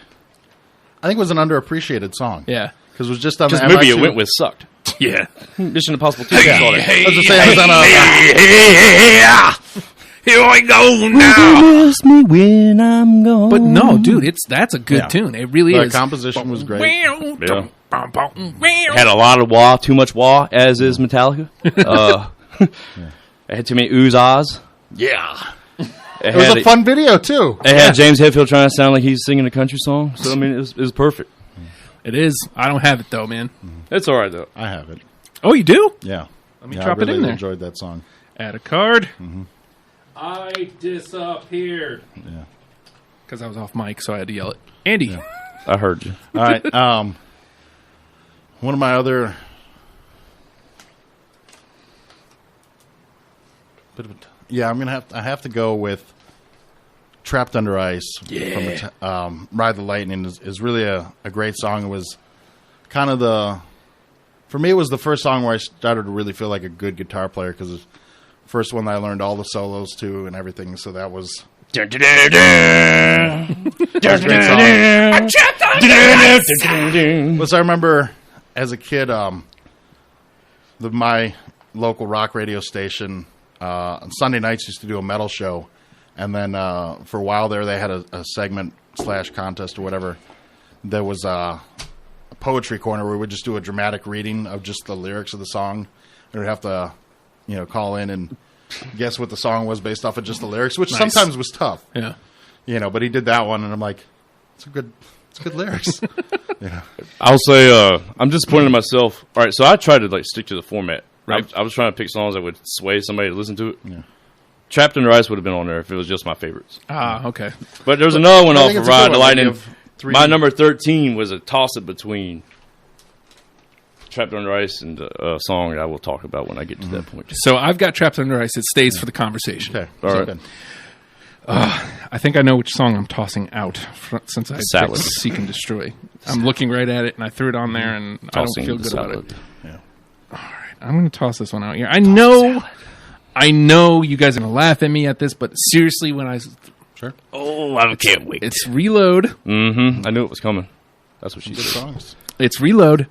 I think it was an underappreciated song. Yeah. Because it was just on This the movie MI2. it went with sucked. Yeah. Mission Impossible 2. saw that. I was just saying it was on a Here I go now. Miss me when I'm gone. But no, dude, that's a good Yeah. tune. It really the is. composition was great. Yeah. Had a lot of wah, too much wah, as is Metallica. It had too many oohs, ahs. Yeah. It It was had, a fun video too. it had James Hetfield trying to sound like he's singing a country song. So, I mean, it was perfect. It is. I don't have it though, man. It's all right, though. I have it. Oh, you do? Yeah. Let me Yeah, drop I really it in there. enjoyed that song. Add a card. I disappeared. Yeah. Because I was off mic, so I had to yell it. Andy. I heard you. All right. One of my other. Yeah, I have to go with Trapped Under Ice from Ride the Lightning is really a great song. It was kind of for me, it was the first song where I started to really feel like a good guitar player because it's the first one that I learned all the solos to and everything. So that was... I'm trapped under ice. I remember as a kid, my local rock radio station on Sunday nights used to do a metal show. And then for a while there, they had a segment / contest or whatever. There was a poetry corner where we would just do a dramatic reading of just the lyrics of the song. We would have to, call in and guess what the song was based off of just the lyrics, which sometimes was tough. Yeah. But he did that one, and I'm like, it's good lyrics. I'll say I'm disappointed in myself. All right, so I tried to stick to the format. Right. I was trying to pick songs that would sway somebody to listen to it. Yeah. Trapped Under Ice would have been on there if it was just my favorites. Ah, okay. But there's another one off of Ride the Lightning. My number 13 was a toss-up between Trapped Under Ice and a song that I will talk about when I get to that point. So I've got Trapped Under Ice. It stays for the conversation. Okay. All right. I think I know which song I'm tossing out since I picked Seek and Destroy. I'm looking right at it, and I threw it on there, and I don't feel good about it. Yeah. All right. I'm going to toss this one out here. I know you guys are going to laugh at me at this, but seriously, when I... Sure. Oh, I can't wait. It's Reload. Mm-hmm. I knew it was coming. That's what she said. said. Songs. It's Reload.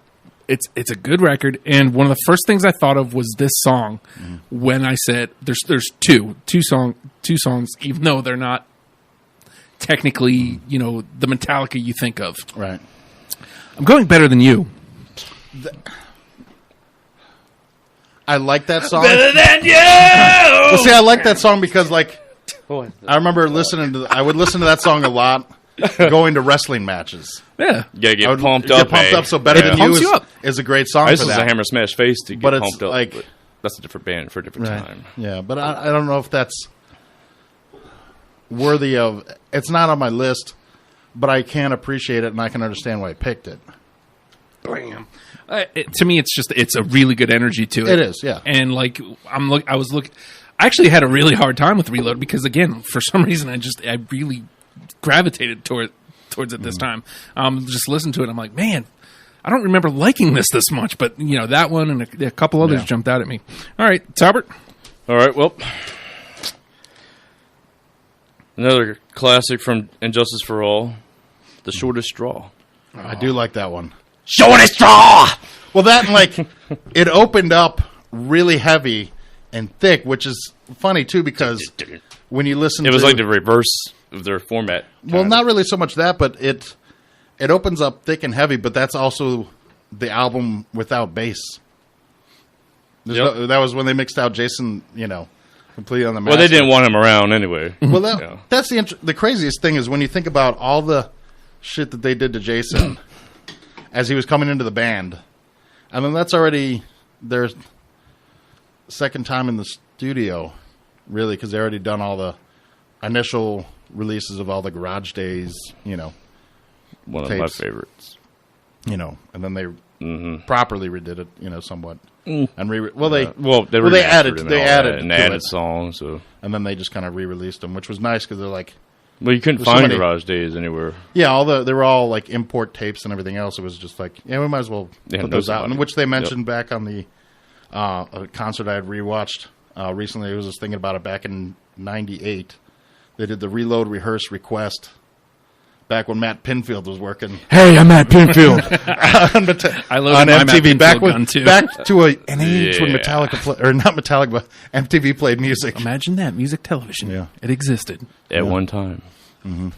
It's a good record, and one of the first things I thought of was this song when I said there's two songs, even though they're not technically the Metallica you think of. Right. I'm going Better Than You. I like that song. Better Than You. Well, see, I like that song because I remember I would listen to that song a lot going to wrestling matches. Yeah. Yeah, get pumped up. So Better Than You is a great song This for is that. a Hammer Smash Face to get but pumped up. But that's a different band for a different time. Yeah, but I don't know if that's worthy of... It's not on my list, but I can appreciate it, and I can understand why I picked it. Bam. To me, it's a really good energy to it. It is, yeah. And I was looking... I actually had a really hard time with Reload because, again, for some reason, I really gravitated towards it this time. Just listen to it, I'm like, man, I don't remember liking this much, but that one and a couple others jumped out at me. All right, Talbert. All right, well, another classic from Injustice for All, The Shortest Straw. Oh. I do like that one. Shortest Straw. Well, that it opened up really heavy and thick, which is funny too because when you listen, it was like the reverse of their format. Well, not really so much that, but it opens up thick and heavy, but that's also the album without bass. That was when they mixed out Jason, completely on the master. Well, they didn't want him around anyway. Well, that's the craziest thing is when you think about all the shit that they did to Jason as he was coming into the band. I mean, that's already their second time in the studio, really, because they already done all the initial releases of all the Garage Days, one of tapes, my favorites. And then they properly redid it, somewhat. And they added songs, so. And then they just kind of re-released them, which was nice because they're like, well, you couldn't find Garage Days anywhere. Yeah, they were all like import tapes and everything else. It was just like, we might as well put those out, and which they mentioned back on the a concert I had rewatched recently. I was just thinking about it back in '98. They did the Reload, Rehearse, Request back when Matt Pinfield was working. Hey, I'm Matt Pinfield. I love MTV back to an age when Metallica or not Metallica, but MTV played music. Imagine that, music television. Yeah, it existed at one time. Mm-hmm.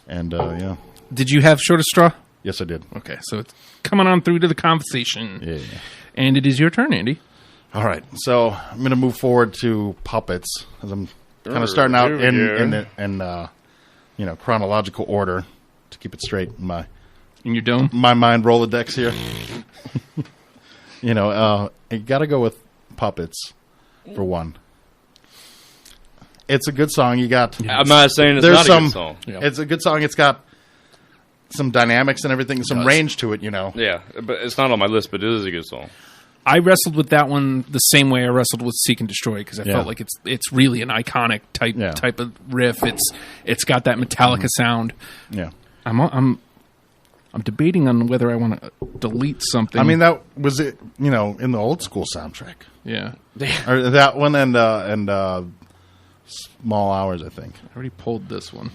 And did you have Shortest Straw? Yes, I did. Okay, so it's coming on through to the conversation. Yeah. And it is your turn, Andy. All right, so I'm going to move forward to Puppets as I'm kind of starting out in chronological order to keep it straight in your dome. My mind Rolodex here. You got to go with Puppets for one. It's a good song. I'm not saying it's not a good song. Yeah. It's a good song. It's got some dynamics and everything, some range to it. Yeah, but it's not on my list. But it is a good song. I wrestled with that one the same way I wrestled with Seek and Destroy because I felt like it's really an iconic type of riff. It's got that Metallica sound. Yeah. I'm debating on whether I want to delete something. I mean, that was it. You know, in the old school soundtrack. Yeah. Or that one and Small Hours, I think. I already pulled this one.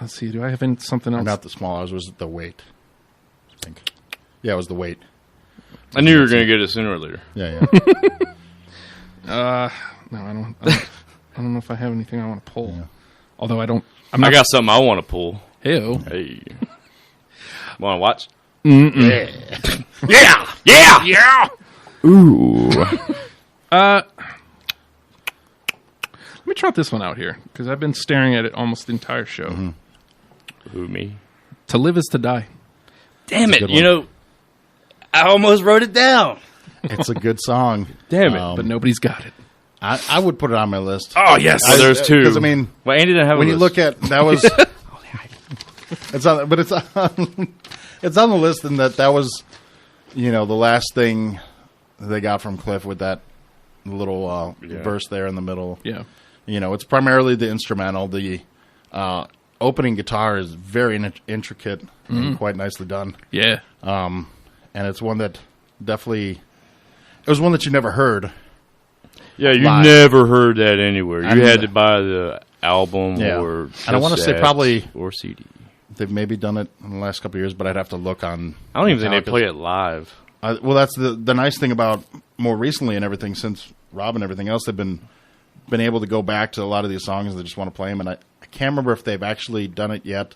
Let's see. Do I have something else? Not the Small Hours. Was it The Wait? I think. Yeah, it was The Wait. I knew you were going to get it sooner or later. Yeah. No, I don't. I don't know if I have anything I want to pull. Yeah. Although I don't. I got something I want to pull. Ew. Hey. Want to watch? Yeah. Ooh. Let me trot this one out here because I've been staring at it almost the entire show. Who, me? To Live Is to Die. Damn That's a it. good You one. know, I almost wrote it down. It's a good song. Damn it. But nobody's got it. I would put it on my list. Oh, yes. Oh, there's two. Because, I mean, Well, Andy didn't have when a you list. look at that was it's on, but it's on the list, and that was, you know, the last thing they got from Cliff with that little verse there in the middle. Yeah. You know, it's primarily the instrumental. The opening guitar is very intricate and quite nicely done. Yeah. And it's one that definitely, it was one that you never heard. Yeah, you live. never heard that anywhere. I You mean, had to buy the album Yeah. or And I wanna say cassette probably- or CD. They've maybe done it in the last couple of years, but I'd have to look on. I don't even think they Metallica's- play it live. Well, that's the nice thing about more recently and everything since Rob and everything else, they've been able to go back to a lot of these songs and they just want to play them. And I can't remember if they've actually done it yet.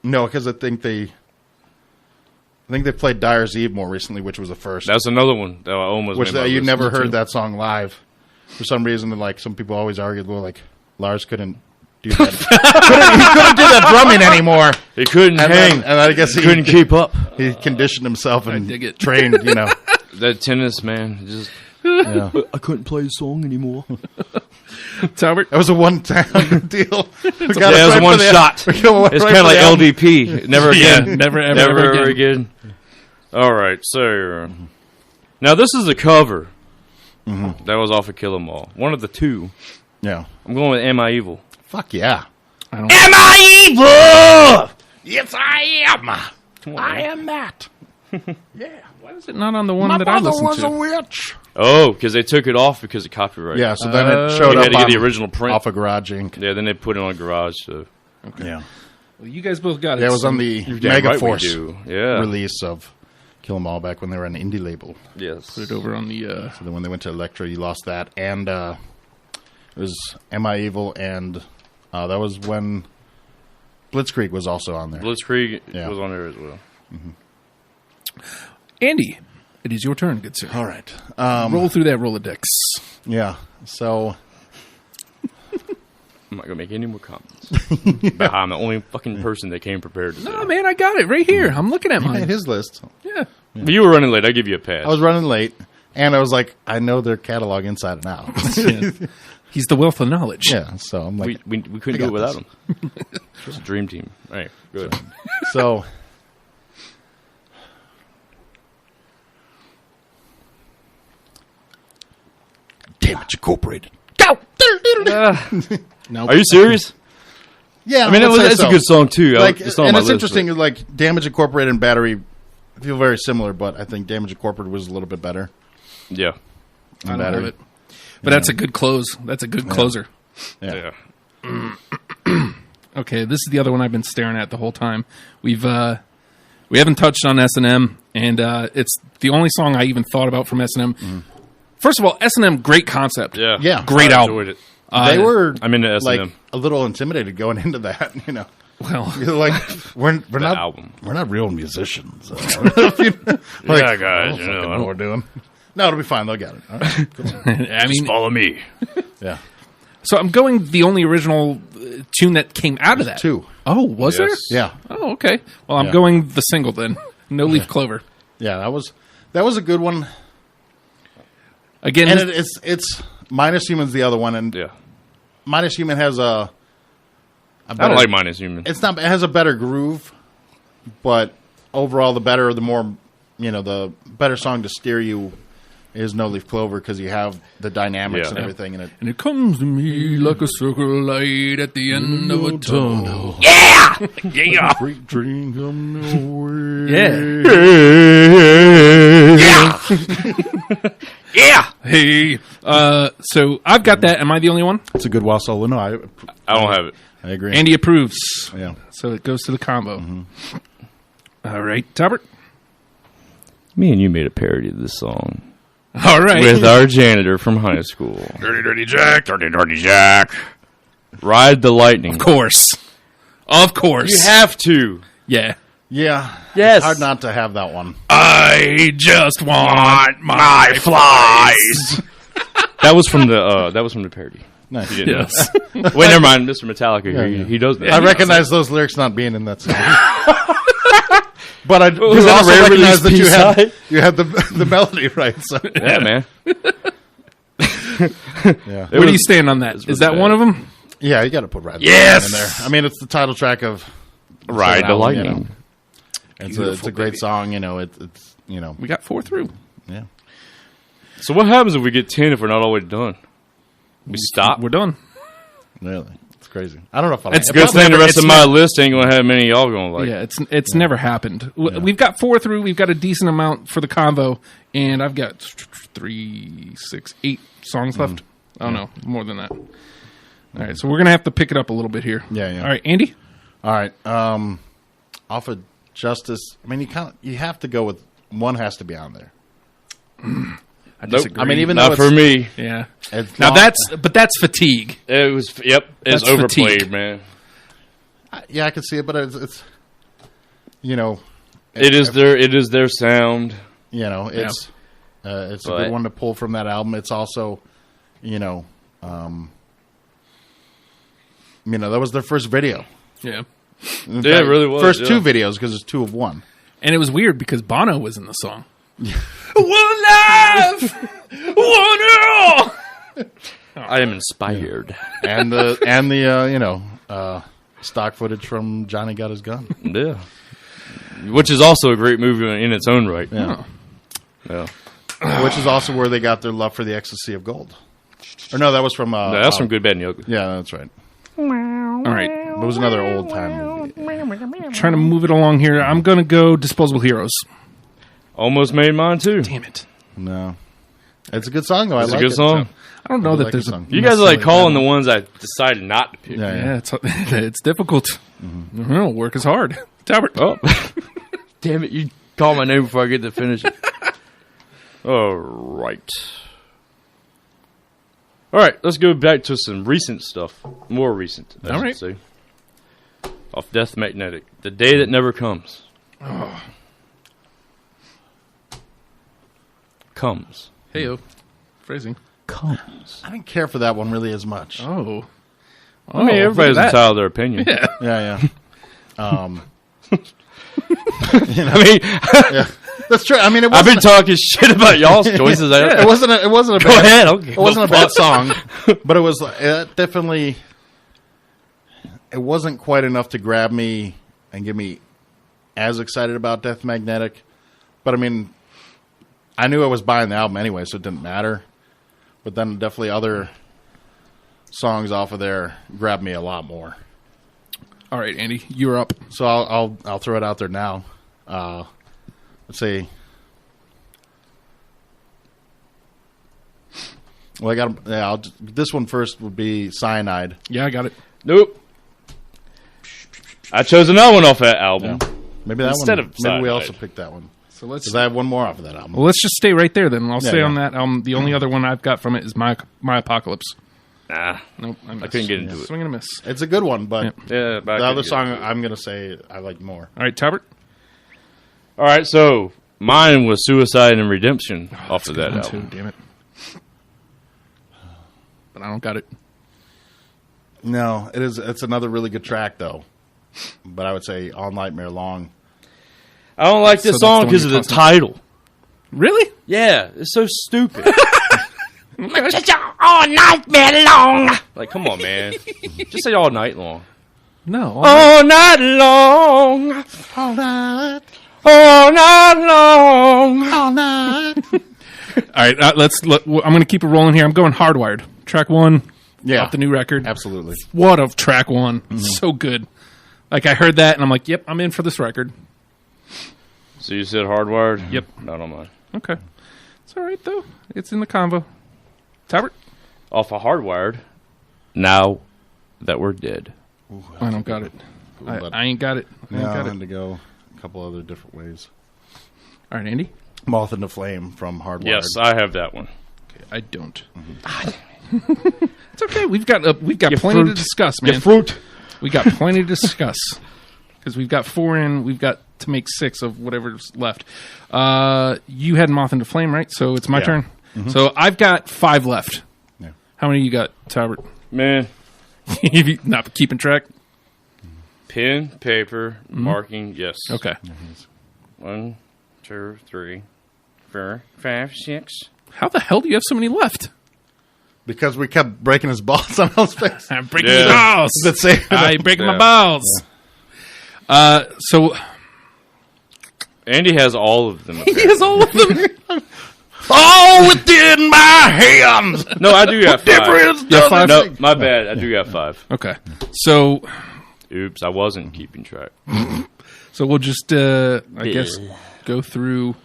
No, because I think they played Dyer's Eve more recently, which was the first. That's another one that I almost Which made my you list. never heard that song live for some reason. And like some people always argued, well, like Lars couldn't do that. he couldn't do that drumming anymore. He couldn't And, hang. then, and I guess he couldn't keep up. He conditioned himself and dig it. trained. You know, That tennis, man, just yeah. I couldn't play a song anymore. Talbert? That was a one-time deal. yeah, it was one shot. It's kind of like LDP. Never Yeah, again. never, ever, Never ever ever again. again. All right, so now this is a cover. That was off of Kill 'Em All. One of the two. Yeah. I'm going with Am I Evil? Fuck yeah. Am I evil? Yes, I am. Come on, I man. am that. Why is it not on the one that I listened to? witch. Oh, because they took it off because of copyright. Yeah, so then it They showed had up to get on, the original print. off of Garage Inc. Yeah, then they put it on Garage. So Yeah. Well, you guys both got it. Yeah, it was on the You're damn right we Megaforce do. Yeah. release of Kill 'Em All back when they were an indie label. Yes. Put it over on the... So then when they went to Elektra, you lost that. And it was Am I Evil? And that was when Blitzkrieg was also on there. Blitzkrieg Yeah. was on there as well. Andy, it is your turn, good sir. All right. Roll through that Rolodex. Yeah. So I'm not gonna make any more comments. But I'm the only fucking person that came prepared to No, say. man, I got it right here. I'm looking at I had mine. his list. Yeah. But you were running late. I give you a pass. I was running late, and I was like, I know their catalog inside and out. He's the wealth of knowledge. Yeah, so I'm like, we couldn't I do it got without him. It's a dream team. All right, good. so. Damage Incorporated. Go! No. Are you serious? Yeah, I mean, would say it's so. a good song too. Like, It's not on and my it's list, interesting. Like Damage Incorporated and Battery feel very similar, but I think Damage Incorporated was a little bit better. but- Yeah. I don't Battery. have it. But that's a good close. That's a good closer. Yeah. Okay, this is the other one I've been staring at the whole time. We haven't touched on S&M, and it's the only song I even thought about from S&M. First of all, S&M, great concept. Yeah. Yeah. Great I album. enjoyed it. They were. I'm into S&M. like a little intimidated going into that. You know, Well, you're like we're not album. we're not real musicians. Yeah, guys, you know, I know what we're doing. No, it'll be fine. They'll get it. All right, cool. I mean, Follow me. Yeah, so I'm going the only original tune that came out of that. two. Oh, was Yes. Yeah, there? Oh, okay. Well, I'm Yeah. going the single then. No Leaf Clover. yeah. That was a good one. Again, And this- it's Minus Human's the other one, and Yeah. Minus Human has a I better, don't like Minus Human. It's not. It has a better groove, but overall, the more the better song to steer you is No Leaf Clover because you have the dynamics and everything in it. And it comes to me like a circle light at the end of a tunnel. Yeah! Yeah! Great dream come nowhere. Yeah! Yeah! Hey, so I've got that. Am I the only one? It's a good wah solo. No, I don't have it. I agree. Andy approves. Yeah. So it goes to the combo. All right, Talbert. Me and you made a parody of this song All right. with our janitor from high school. Dirty, Dirty Jack. Dirty, dirty Jack. Ride the Lightning. Of course. Of course. You have to. Yeah. Yeah. Yes. It's hard not to have that one. I just want my flies. That was from the parody. Nice. You didn't Yes. know. Wait, never mind. Mr. Metallica here. Yeah. He does that. I recognize those lyrics not being in that song. But I do was that a also rare recognize that release B-side? you had the melody right. So. Yeah, man. Yeah. Where do you stand on that? Is that bad. one of them? Yeah, you got to put Ride the Yes! Lightning in there. I mean, it's the title track of Ride the album, Lightning. It's Beautiful, a great baby. song. It's We got 4 through. yeah. So what happens if we get 10 if we're not already done? We stop. We're done. Really, it's crazy. I don't know if I. It's like Good it. thing the rest it's of my list ain't gonna have many of y'all going like. Yeah, it's never happened. We've got 4 through. We've got a decent amount for the convo, and I've got 3, 6, 8 songs left. Oh no, more than that. All right, so we're gonna have to pick it up a little bit here. Yeah. All right, Andy. All right. Off of Justice. I mean, you have to go with one. Has to be on there. I disagree. I mean, even though Not for me. yeah. it's Now not- that's fatigue. It was. Yep. It's That's overplayed, fatigue. man. yeah, I can see it, but it's It is their sound. it's a But- good one to pull from that album. It's also, that was their first video. Yeah. In Yeah, it fact, really was, First yeah. 2 videos because it's 2 of 1. And it was weird because Bono was in the song. One life, one all. I am inspired. And the stock footage from Johnny Got His Gun. Yeah. Which is also a great movie in its own right. Yeah. Yeah. Which is also where they got their love for the ecstasy of gold. Or no, that was from. No, that's from Good, Bad, and the Ugly. Yeah, that's right. All right. It was another old time movie. Trying to move it along here. I'm going to go Disposable Heroes. Almost made mine too. Damn it. No, it's a good song though. It's I a like good song. I don't know I that like there's the a. song. You guys are like necessarily calling the bad ones I decided not to pick. Yeah, one. Yeah, it's difficult. Well, work is hard. Talbert. Oh. Damn it, you call my name before I get to finish it. All right. All right, let's go back to some recent stuff. More recent, I All should right. say. Off Death Magnetic. The Day That Never Comes. Comes. Hey-o. Phrasing. Comes. I didn't care for that one really as much. Oh. I mean, everybody's look at that. entitled to their opinion. Yeah. Yeah. I mean, Yeah, that's true. I mean, it I've wasn't. been talking shit about y'all's choices. It wasn't. It wasn't a Go bad. ahead. Okay. It wasn't a bad song, but it was definitely. It wasn't quite enough to grab me and get me as excited about Death Magnetic. But I mean, I knew I was buying the album anyway, so it didn't matter. But then definitely other songs off of there grabbed me a lot more. All right, Andy, you're up. So I'll throw it out there now. Let's see. Well, I got this one first would be Cyanide. Yeah, I got it. Nope. I chose another one off that album. Maybe that Instead one. of Maybe we Cyanide. also picked that one So let's because I have one more off of that album. well, let's just stay right there then. I'll stay yeah. on that. The only other one I've got from it is My Apocalypse. Nah. Nope, I couldn't get into it. Swing and a miss. It's a good one, but Yep. Yeah, but the other song I'm gonna say I like more. All right, Talbert. All right, so mine was Suicide and Redemption off of that One, album. too, damn it. But I don't got it. No, it's another really good track though. But I would say All Nightmare Long. I don't like So this that's the song one because of you're the talking title. Really? Yeah, it's so stupid. All nightmare long. Like, come on, man. Just say all night long. No. All night long. All night. all night long. All night. All right, I'm going to keep it rolling here. I'm going Hardwired. Track 1 Yeah. off the new record. Absolutely. What a track 1. So good. Like, I heard that, and I'm like, yep, I'm in for this record. So you said Hardwired? Yep. Not on mine. Okay. It's all right, though. It's in the combo. Talbert? Off of Hardwired, Now That We're Dead. I don't got it. I ain't got it. I ain't Yeah, I got had it. to go a couple other different ways. All right, Andy? Moth in the Flame from Hardwired. Yes, I have that one. Okay, I don't. It's okay. We've got plenty to discuss, man. Fruit. We got plenty to discuss because we've got 4 in. We've got to make 6 of whatever's left. You had Moth into Flame, right? So it's my Yeah. turn. So I've got 5 left. Yeah. How many you got, Talbert? Man, You not keeping track? pen, paper, marking, yes. Okay. 1, 2, 3, 4, 5, 6. How the hell do you have so many left? Because we kept breaking his balls on those face. I'm breaking Yeah. my balls. That's it. I'm breaking my Yeah. balls. So Andy has all of them. he has all of them. All within my hands. No, I do got 5. Difference Yeah, doesn't 5. No, make- my bad. I do got 5. Okay. So Oops, I wasn't keeping track. we'll just I guess go through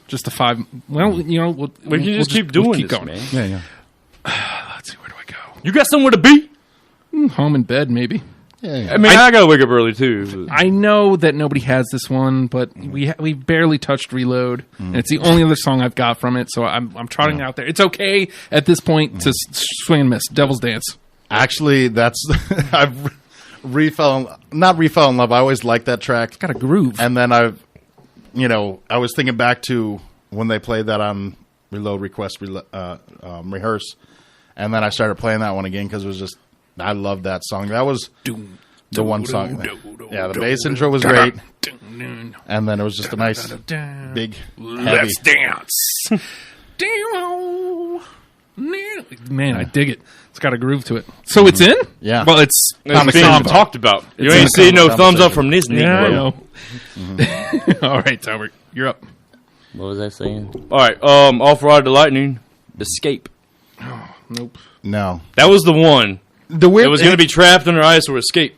just the 5. Well, you know, We can just keep doing keep this, going. man. Yeah, yeah. Let's see, where do I go? You got somewhere to be? Home in bed, maybe. Yeah, I mean, I gotta wake up early too. I know that nobody has this one, but we barely touched Reload, and it's the only other song I've got from it. So I'm trotting it out there. It's okay at this point to swing and miss. Devil's Dance. Actually, that's I've not refell in love. I always liked that track, Got a groove. and then I was thinking back to when they played that on Reload, Request, Rehearse, and then I started playing that one again because it was just I loved that song. That was the one song. Yeah, the bass intro was great, and then it was just a nice big heavy. Let's dance. Man, I dig it. It's got a groove to it. So it's in? Yeah. Well, it's It's being combo. talked about. You It's in ain't the see no combo thumbs up from this yeah, I Negro. know. All right, Talbert, you're up. What was I saying? All right, Off Ride the Lightning, Escape. Nope. No, That was the one. the weird It was going to be trapped under ice or escape.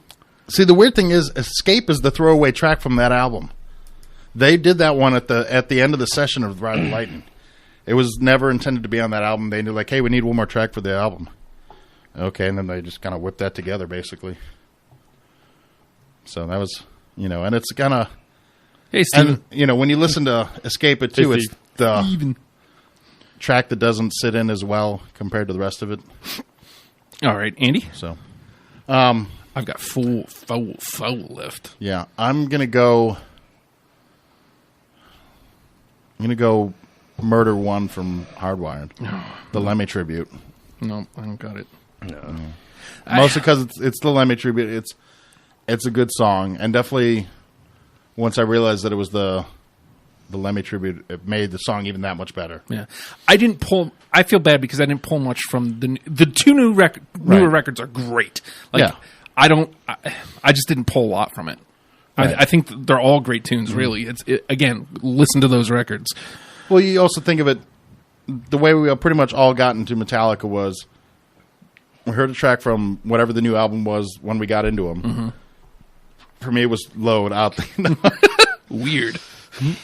See, the weird thing is, "Escape" is the throwaway track from that album. They did that one at the end of the session of Ride the Lightning. It was never intended to be on that album. They knew, like, hey, we need one more track for the album. Okay, and then they just kind of whipped that together, basically. So that was, and it's kind of, Hey, Steven. and when you listen to "Escape" it too, Hey, it's the track that doesn't sit in as well compared to the rest of it. All right, Andy. So, I've got four left. yeah, I'm gonna go Murder One from Hardwired, the Lemmy tribute. No, I don't got it. No. Mostly because it's the Lemmy tribute. It's a good song, and definitely once I realized that it was the Lemmy tribute, it made the song even that much better. Yeah, I didn't pull. I feel bad because I didn't pull much from the 2 newer Right. records are great. Like Yeah. I just didn't pull a lot from it. Right. I think they're all great tunes. Really, again, listen to those records. Well, you also think of it the way we pretty much all got into Metallica was we heard a track from whatever the new album was when we got into them. Mm-hmm. For me, it was Load out there. Weird.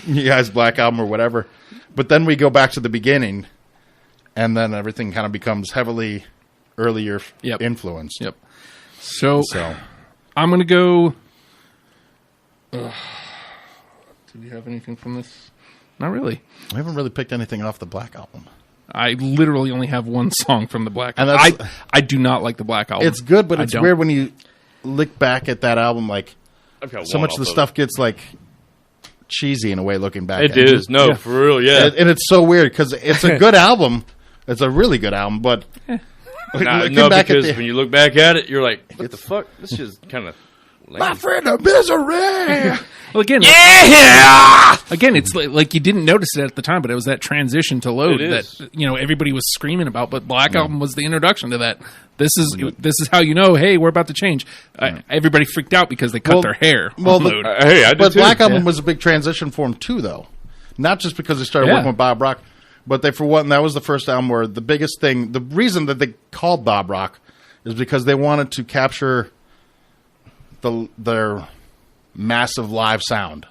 You guys' Black Album or whatever. But then we go back to the beginning, and then everything kind of becomes heavily earlier Yep. influenced. Yep. So So, I'm gonna go. Do you have anything from this? Not really. we haven't really picked anything off the Black Album. I literally only have one song from the Black And Album. that's- I do not like the Black Album. It's good, but I it's don't. weird when you look back at that album. Like, I've got so one much of off the stuff gets, like, cheesy in a way looking back It at it. is. No, Yeah. for real, yeah. And it's so weird because it's a good album. It's a really good album, but Nah, looking no, back at because when you look back at it, you're like, what the fuck? This is kind of My friend of misery. Well, again, Yeah! again, it's like you didn't notice it at the time, but it was that transition to load It is. that everybody was screaming about. But Black Album was the introduction to that. This is how you know, hey, we're about to change. Everybody freaked out because they cut their hair. Well, on Load. Hey, I did but too. Black Album was a big transition for him too, though. Not just because they started working with Bob Rock, but that was the first album where the biggest thing, the reason that they called Bob Rock is because they wanted to capture their massive live sound.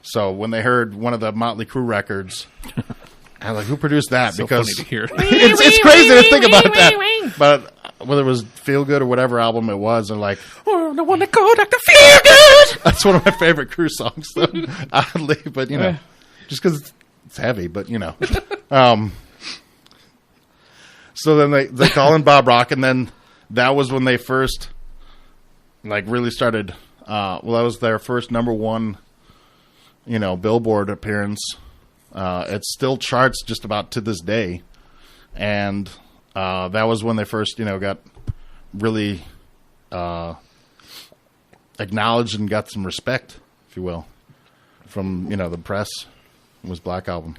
So when they heard one of the Motley Crue records, I was like, who produced that? So Because funny to hear. it's crazy to think about that. But whether it was Feel Good or whatever album it was, they're like, Oh, I want to go Dr. Feel Good. that's one of my favorite Crue songs, oddly. But, just because it's heavy, but, So then they call in Bob Rock, and then that was when they first, really started. That was their first number one, Billboard appearance. It still charts just about to this day, and that was when they first, got really acknowledged and got some respect, if you will, from the press. It was Black Album.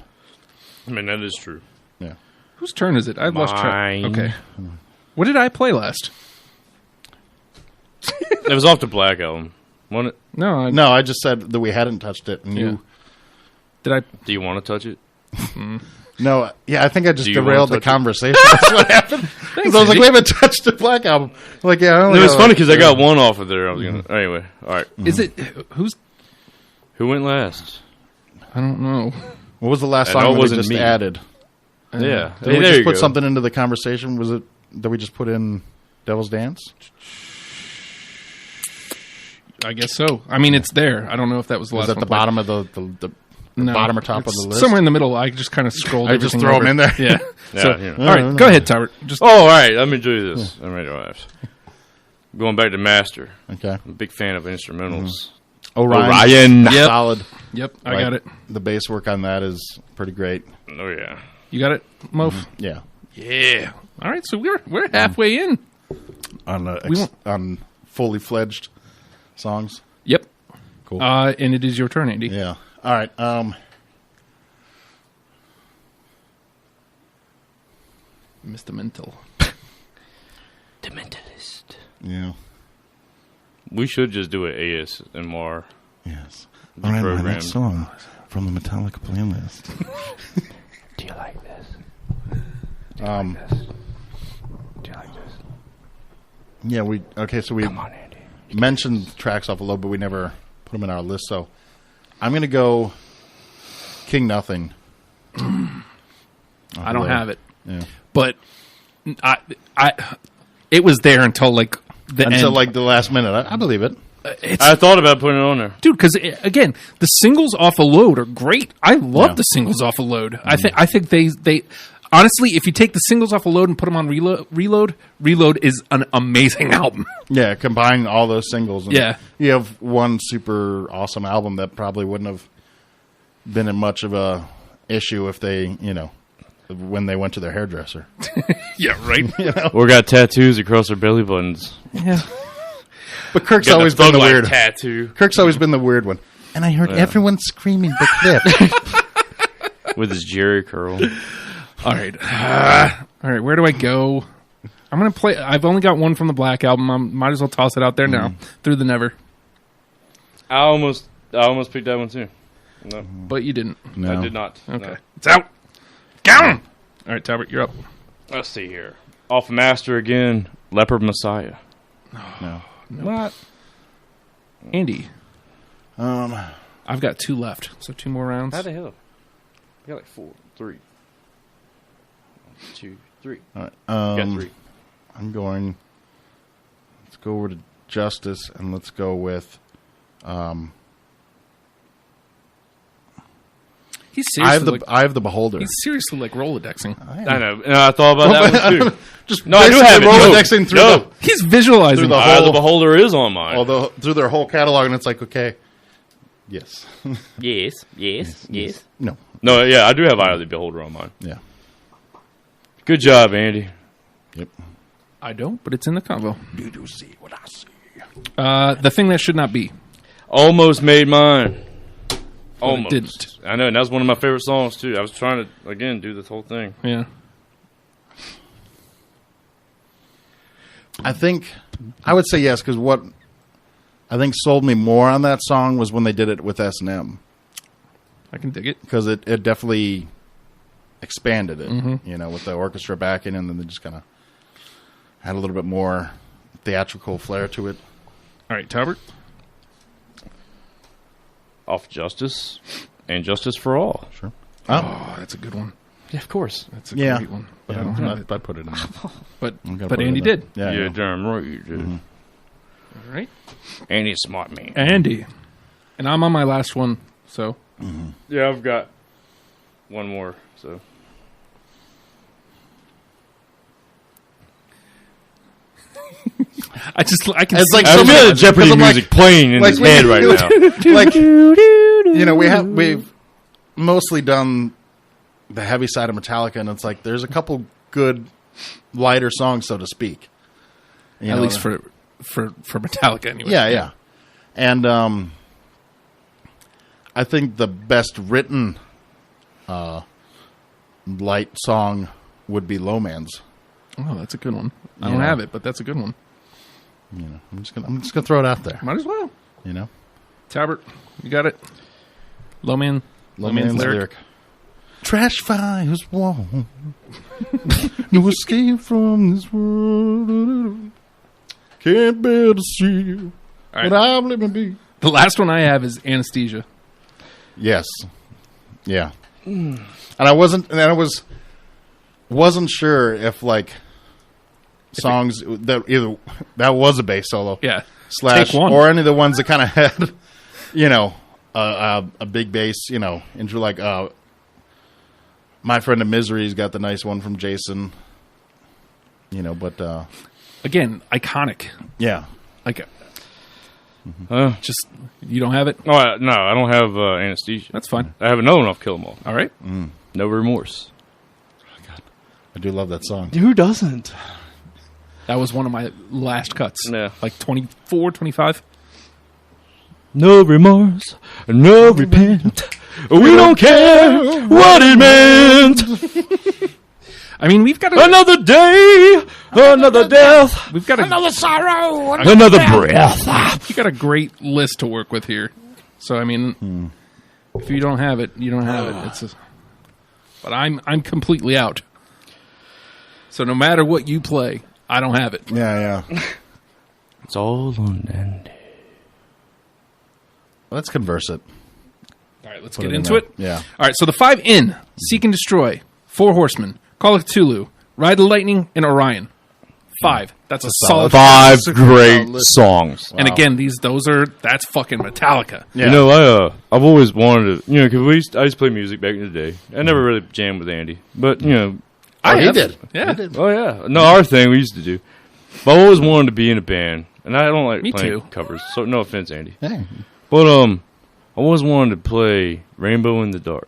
I mean, that is true. Yeah. Whose turn is it? I lost track. Mine. Okay. What did I play last? It was off the Black Album, wasn't it? No. No, I just said that we hadn't touched it, and you. Did I? Do you want to touch it? No, yeah, I think I just Do you derailed wanna the touch it? conversation. That's what happened. Because I was like, we haven't touched the Black Album. Like, yeah, I only It was got, funny because I got one off of there. I was gonna, anyway, all right. Is it who's? Who went last? I don't know. What was the last I song know it that we wasn't just me. added? Yeah. Did we just put something into the conversation? Was it that we just put in Devil's Dance? I guess so. I mean, it's there. I don't know if that was the Was last at the one bottom of the No, bottom or top of it's the list? somewhere in the middle. I just kind of scrolled. I just everything throw 'em over. in there? Yeah. Yeah, So, yeah. all right, go ahead, Tyler. Just Oh, all right. Let me do this. I'm ready to laugh. Going back to Master. Okay. I'm a big fan of instrumentals. Orion. Yep. Solid. Yep, I got it. The bass work on that is pretty great. Oh yeah. You got it, Mof. Yeah. Yeah. All right, so we're halfway in. On fully fledged songs. Yep. Cool. And it is your turn, Andy. Yeah. All right. Mr. Mental. The Mentalist. Yeah. We should just do an ASMR. Yes. The All right, program. my next song from the Metallica playlist. Do you like this? Do you like this? Yeah, so we Come on, Andy. mentioned tracks off a load, but we never put them in our list. So I'm going to go King Nothing. I don't have it, Yeah. but it was there until like the Until end. like the last minute. I believe it. It's, I thought about putting it on there. dude, because again, the singles off a load are great. I love the singles off a load. I think they honestly, if you take the singles off a load and put them on Reload is an amazing album. Yeah, combine all those singles. And Yeah. You have one super awesome album that probably wouldn't have been in much of a issue if they, when they went to their hairdresser. Yeah, right. Or got tattoos across their belly buttons. Yeah. But Kirk's Got always the been the Thug Life weird. tattoo Kirk's always been the weird one. And I heard everyone screaming the clip. with his Jerry curl. All right. All right. Where do I go? I'm gonna play. I've only got one from the Black Album. I might as well toss it out there now. Through the Never. I almost picked that one too. No, But you didn't. No. I did not. Okay. No. It's out. Down. All right, Talbot, you're up. Let's see here. Off Master again. Leopard Messiah. No. What? Andy, Um, I've got two left, so two more rounds. How the hell? I got like 4, 3. 1, 2, 3. all right. Got 3. I'm going. Let's go over to Justice and let's go with. He's I have seriously the the Beholder. he's seriously like Rolodexing. I know. And I thought about that one too. Just No, I do have it. Rolodexing through No. the He's visualizing. Through the Eye of the whole- Beholder is on mine. through their whole catalog, and it's like, okay, yes, Yes. no, No, yeah, I do have Eye of the Beholder on mine. yeah, Good job, Andy. yep. I don't, but it's in the combo. Did you see what I see? The Thing That Should Not Be. Almost made mine. Almost. didn't. I know, and that was one of my favorite songs, too. I was trying to, again, do this whole thing. Yeah. I would say yes, because what I think sold me more on that song was when they did it with S&M. I can dig it. Because it definitely expanded it, with the orchestra backing, and then they just kind of had a little bit more theatrical flair to it. All right, Talbert. Off Justice and Justice for All. Sure. Oh, that's a good one. Yeah, of course. That's a great one. But I don't have it. I put it in there. But put it Andy in there. did. Yeah, damn right you did. All right. Andy's a smart man. Andy. And I'm on my last one, so. Yeah, I've got one more, so. I can It's see like I so feel many- the Jeopardy 'cause I'm music playing in his head right now. we've mostly done the heavy side of Metallica, and it's like there's a couple good lighter songs, so to speak. at least for Metallica anyway. Yeah. And I think the best written light song would be Low Man's. Oh, that's a good one. I don't have it, but that's a good one. I'm just gonna throw it out there. Might as well. Talbert, you got it? Low Man's lyric. Trash fires warm. No escape from this world. Can't bear to see you. All right. What I'm living be. The last one I have is Anesthesia. Yes. Yeah. And I wasn't sure if like songs that either that was a bass solo. Yeah. Slash Take one. or any of the ones that kind of had, a big bass, into like My Friend of Misery's got the nice one from Jason. But Again, iconic. yeah. Like, just, you don't have it? Oh, no, I don't have Anesthesia. That's fine. I have another one off Kill 'Em All. All right. No Remorse. I do love that song. Who doesn't? That was one of my last cuts. Yeah. Like 24, 25. No remorse, no repent. We don't care what it meant. I mean, we've got Another day, another death, we've got another sorrow, another breath. you got a great list to work with here. So I mean, if you don't have it, you don't have it. But I'm completely out. So no matter what you play, I don't have it. Yeah. It's all on Andy. Let's converse it. All right, let's Put get in into there. it. Yeah. All right, so the 5 in: Seek and Destroy, 4 Horsemen, Call of Cthulhu, Ride the Lightning, and Orion. 5. That's a solid. 5 Super great solid list. songs. And again, that's fucking Metallica. Yeah. You know, I've always wanted to, because I used to play music back in the day. I never really jammed with Andy, but he did. Yeah. He did. Oh yeah, no, our thing we used to do. But I always wanted to be in a band, and I don't like Me playing too. covers. So no offense, Andy. Hey. But I always wanted to play "Rainbow in the Dark"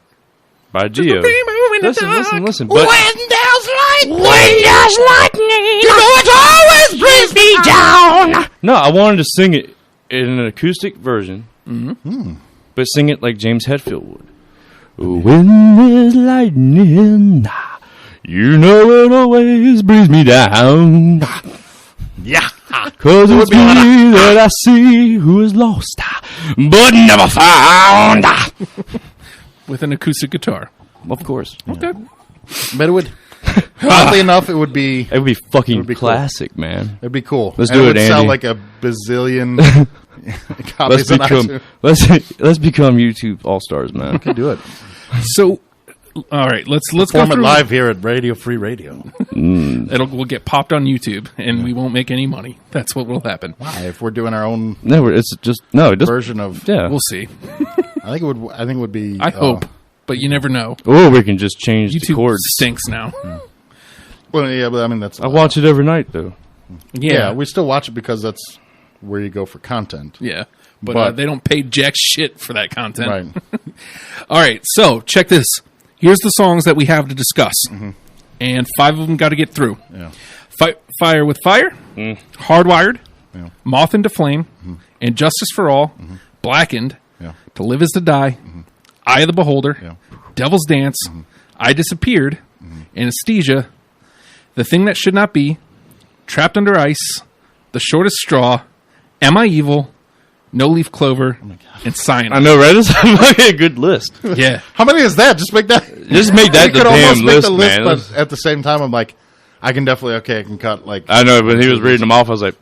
by Dio. Listen. But When there's lightning, you know it always brings me down. no, I wanted to sing it in an acoustic version, but sing it like James Hetfield would. When there's lightning, you know it always brings me down. Yeah. 'Cause it's me that I see who is lost, but never found. With an acoustic guitar. Of course. Okay. But it would, oddly enough, it would be Fucking be cool. classic, man. it'd be cool. Let's And do it it, would sell Andy. like a bazillion Let's copies on become iTunes. let's become YouTube all stars, man. Do it. So, all right, let's go Perform it through. live here at Radio Free Radio. We'll get popped on YouTube, and we won't make any money. That's what will happen. Why? If we're doing our own No, it's just no. It just version of, yeah. We'll see. I think it would be. I hope, but you never know. Or we can just change the YouTube chords. stinks now. Well, yeah, but I mean that's. I watch it every night though. Yeah, we still watch it because that's where you go for content. Yeah. But, But- they don't pay jack shit for that content. Right. All right, so check this. Here's the songs that we have to discuss. And 5 of them got to get through. Yeah. Fire with Fire, Hardwired, Yeah. Moth into Flame, and Justice for All, Blackened, Yeah. To Live Is to Die, Eye of the Beholder, Yeah. Devil's Dance, I Disappeared, Anesthesia, The Thing That Should Not Be, Trapped Under Ice, The Shortest Straw, Am I Evil, No Leaf Clover, and Cyanide. I know, right? That's a good list. Yeah. How many is that? Just make that. Just make that You the could almost damn make list, the list, man. but at the same time, I'm like, I can definitely I can cut like. I know, but he was reading them off. I was like,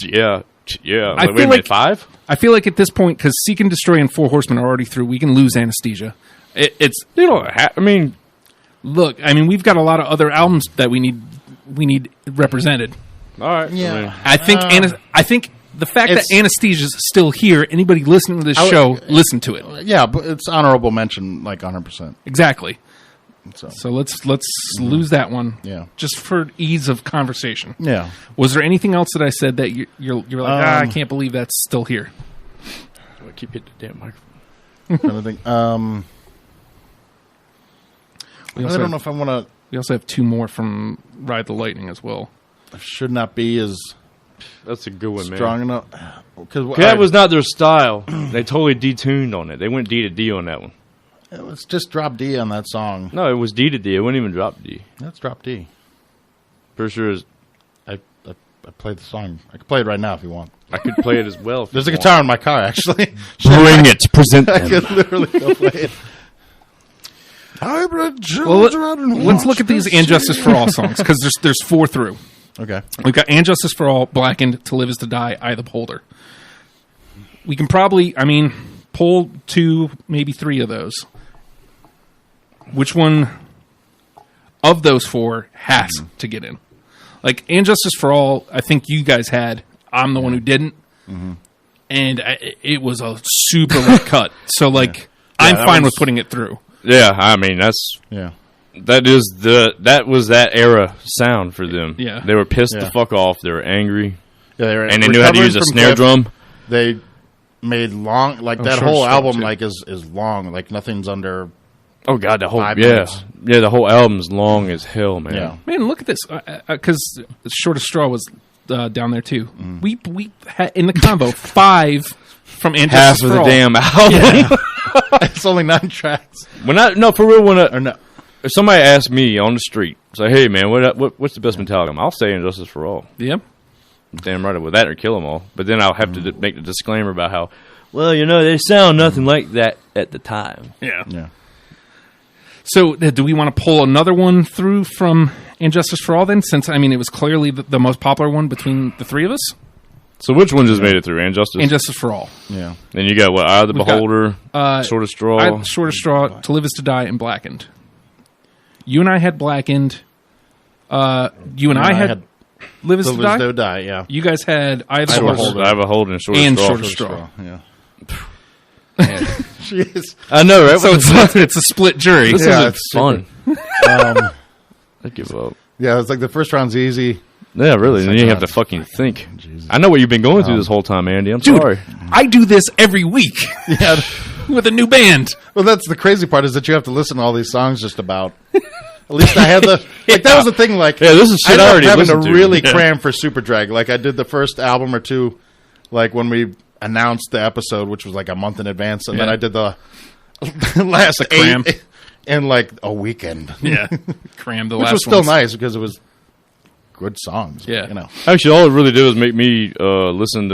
yeah. I Like, wait a feel minute, like 5? I feel like at this point, because Seek and Destroy and Four Horsemen are already through, we can lose Anesthesia. It's You don't I mean, look. I mean, we've got a lot of other albums that we need represented. all right. Yeah. I think the fact that It's- Anesthesia is still here, anybody listening to this show, listen to it. Yeah, but it's honorable mention, like 100%. Exactly. So So let's lose that one. Yeah. Just for ease of conversation. yeah, Was there anything else that I said that you're like, I can't believe that's still here? I keep hitting the damn microphone. trying to think. We I also, don't know have, if I want to. we also have 2 more from Ride the Lightning as well. Should not be as That's a good one, strong man. enough. Because That was not their style. They totally detuned on it. They went D to D on that one. Let's just drop D on that song. No, it was D to D. It wouldn't even drop D. Let's drop D. Pretty sure I played the song. I can play it right now if you want. I could play it as well. if There's a you guitar in my car, actually. Bring it. Present I could literally go play it. Hybrid Well, children. let's look at these And Justice for All songs, because there's 4 through. Okay. We've got And Justice for All, Blackened, To Live Is to Die, Eye of the Beholder. We can probably, pull 2, maybe 3 of those. Which one of those 4 has to get in? Like, And Justice for All, I think you guys had. I'm the one who didn't. And it was a super late cut. So, like, I'm that fine was- with putting it through. Yeah, I mean that's Yeah. that was that era sound for them. Yeah. They were pissed the Yeah. fuck off. They were angry, Yeah, they were and they knew how to use a snare Cliff. drum. They made long, like that Short whole Straw, album, too. like is long. Like nothing's under. Oh god, the whole 5 minutes. the whole album's long as hell, man. Yeah. Man, look at this. Because Shortest Straw was down there, too. We had, in the combo, 5 from And Half Justice of for the All. damn album. It's only 9 tracks. For real, Or no. if somebody asked me on the street, say, "Hey man, what's the best Metallica?" I'll say "And Justice for All." Yep. Damn right with that or Kill 'Em All. But then I'll have to make the disclaimer about how, well, they sound nothing like that at the time. Yeah. Yeah. So, do we want to pull another one through from And Justice for All then? Since, it was clearly the most popular one between the 3 of us. So which one just made it through? And Justice. And Justice for All. Yeah. Then you got what? Eye of the We've got, Beholder, Shortest Straw. Shortest Straw, To Live Is to Die, and Blackened. You and I had Blackened. You and I had Live Is to Die. Still die. Yeah. You guys had Eye of the Beholder. I have a Holder and Shortest And Straw. Shortest Straw. Yeah. Jeez. I know, right? So it's a split jury. This Yeah, is it's fun. Um, I give up. yeah, it's like the first round's easy. Yeah, really. Then you have to fucking think. I know what you've been going through this whole time, Andy. I'm sorry. I do this every week Yeah. with a new band. Well, that's the crazy part is that you have to listen to all these songs just about. At least I had the like that was the thing. Like Yeah, this is shit ended I up already having to listened to. really Yeah. cram for Super Drag. Like I did the first album or 2, like when we announced the episode, which was like a month in advance, and then Yeah. I did the last cram. 8 in like a weekend. Yeah. Cram the Which last was still ones. nice because it was good songs. Yeah. you know. Actually, all it really did was make me listen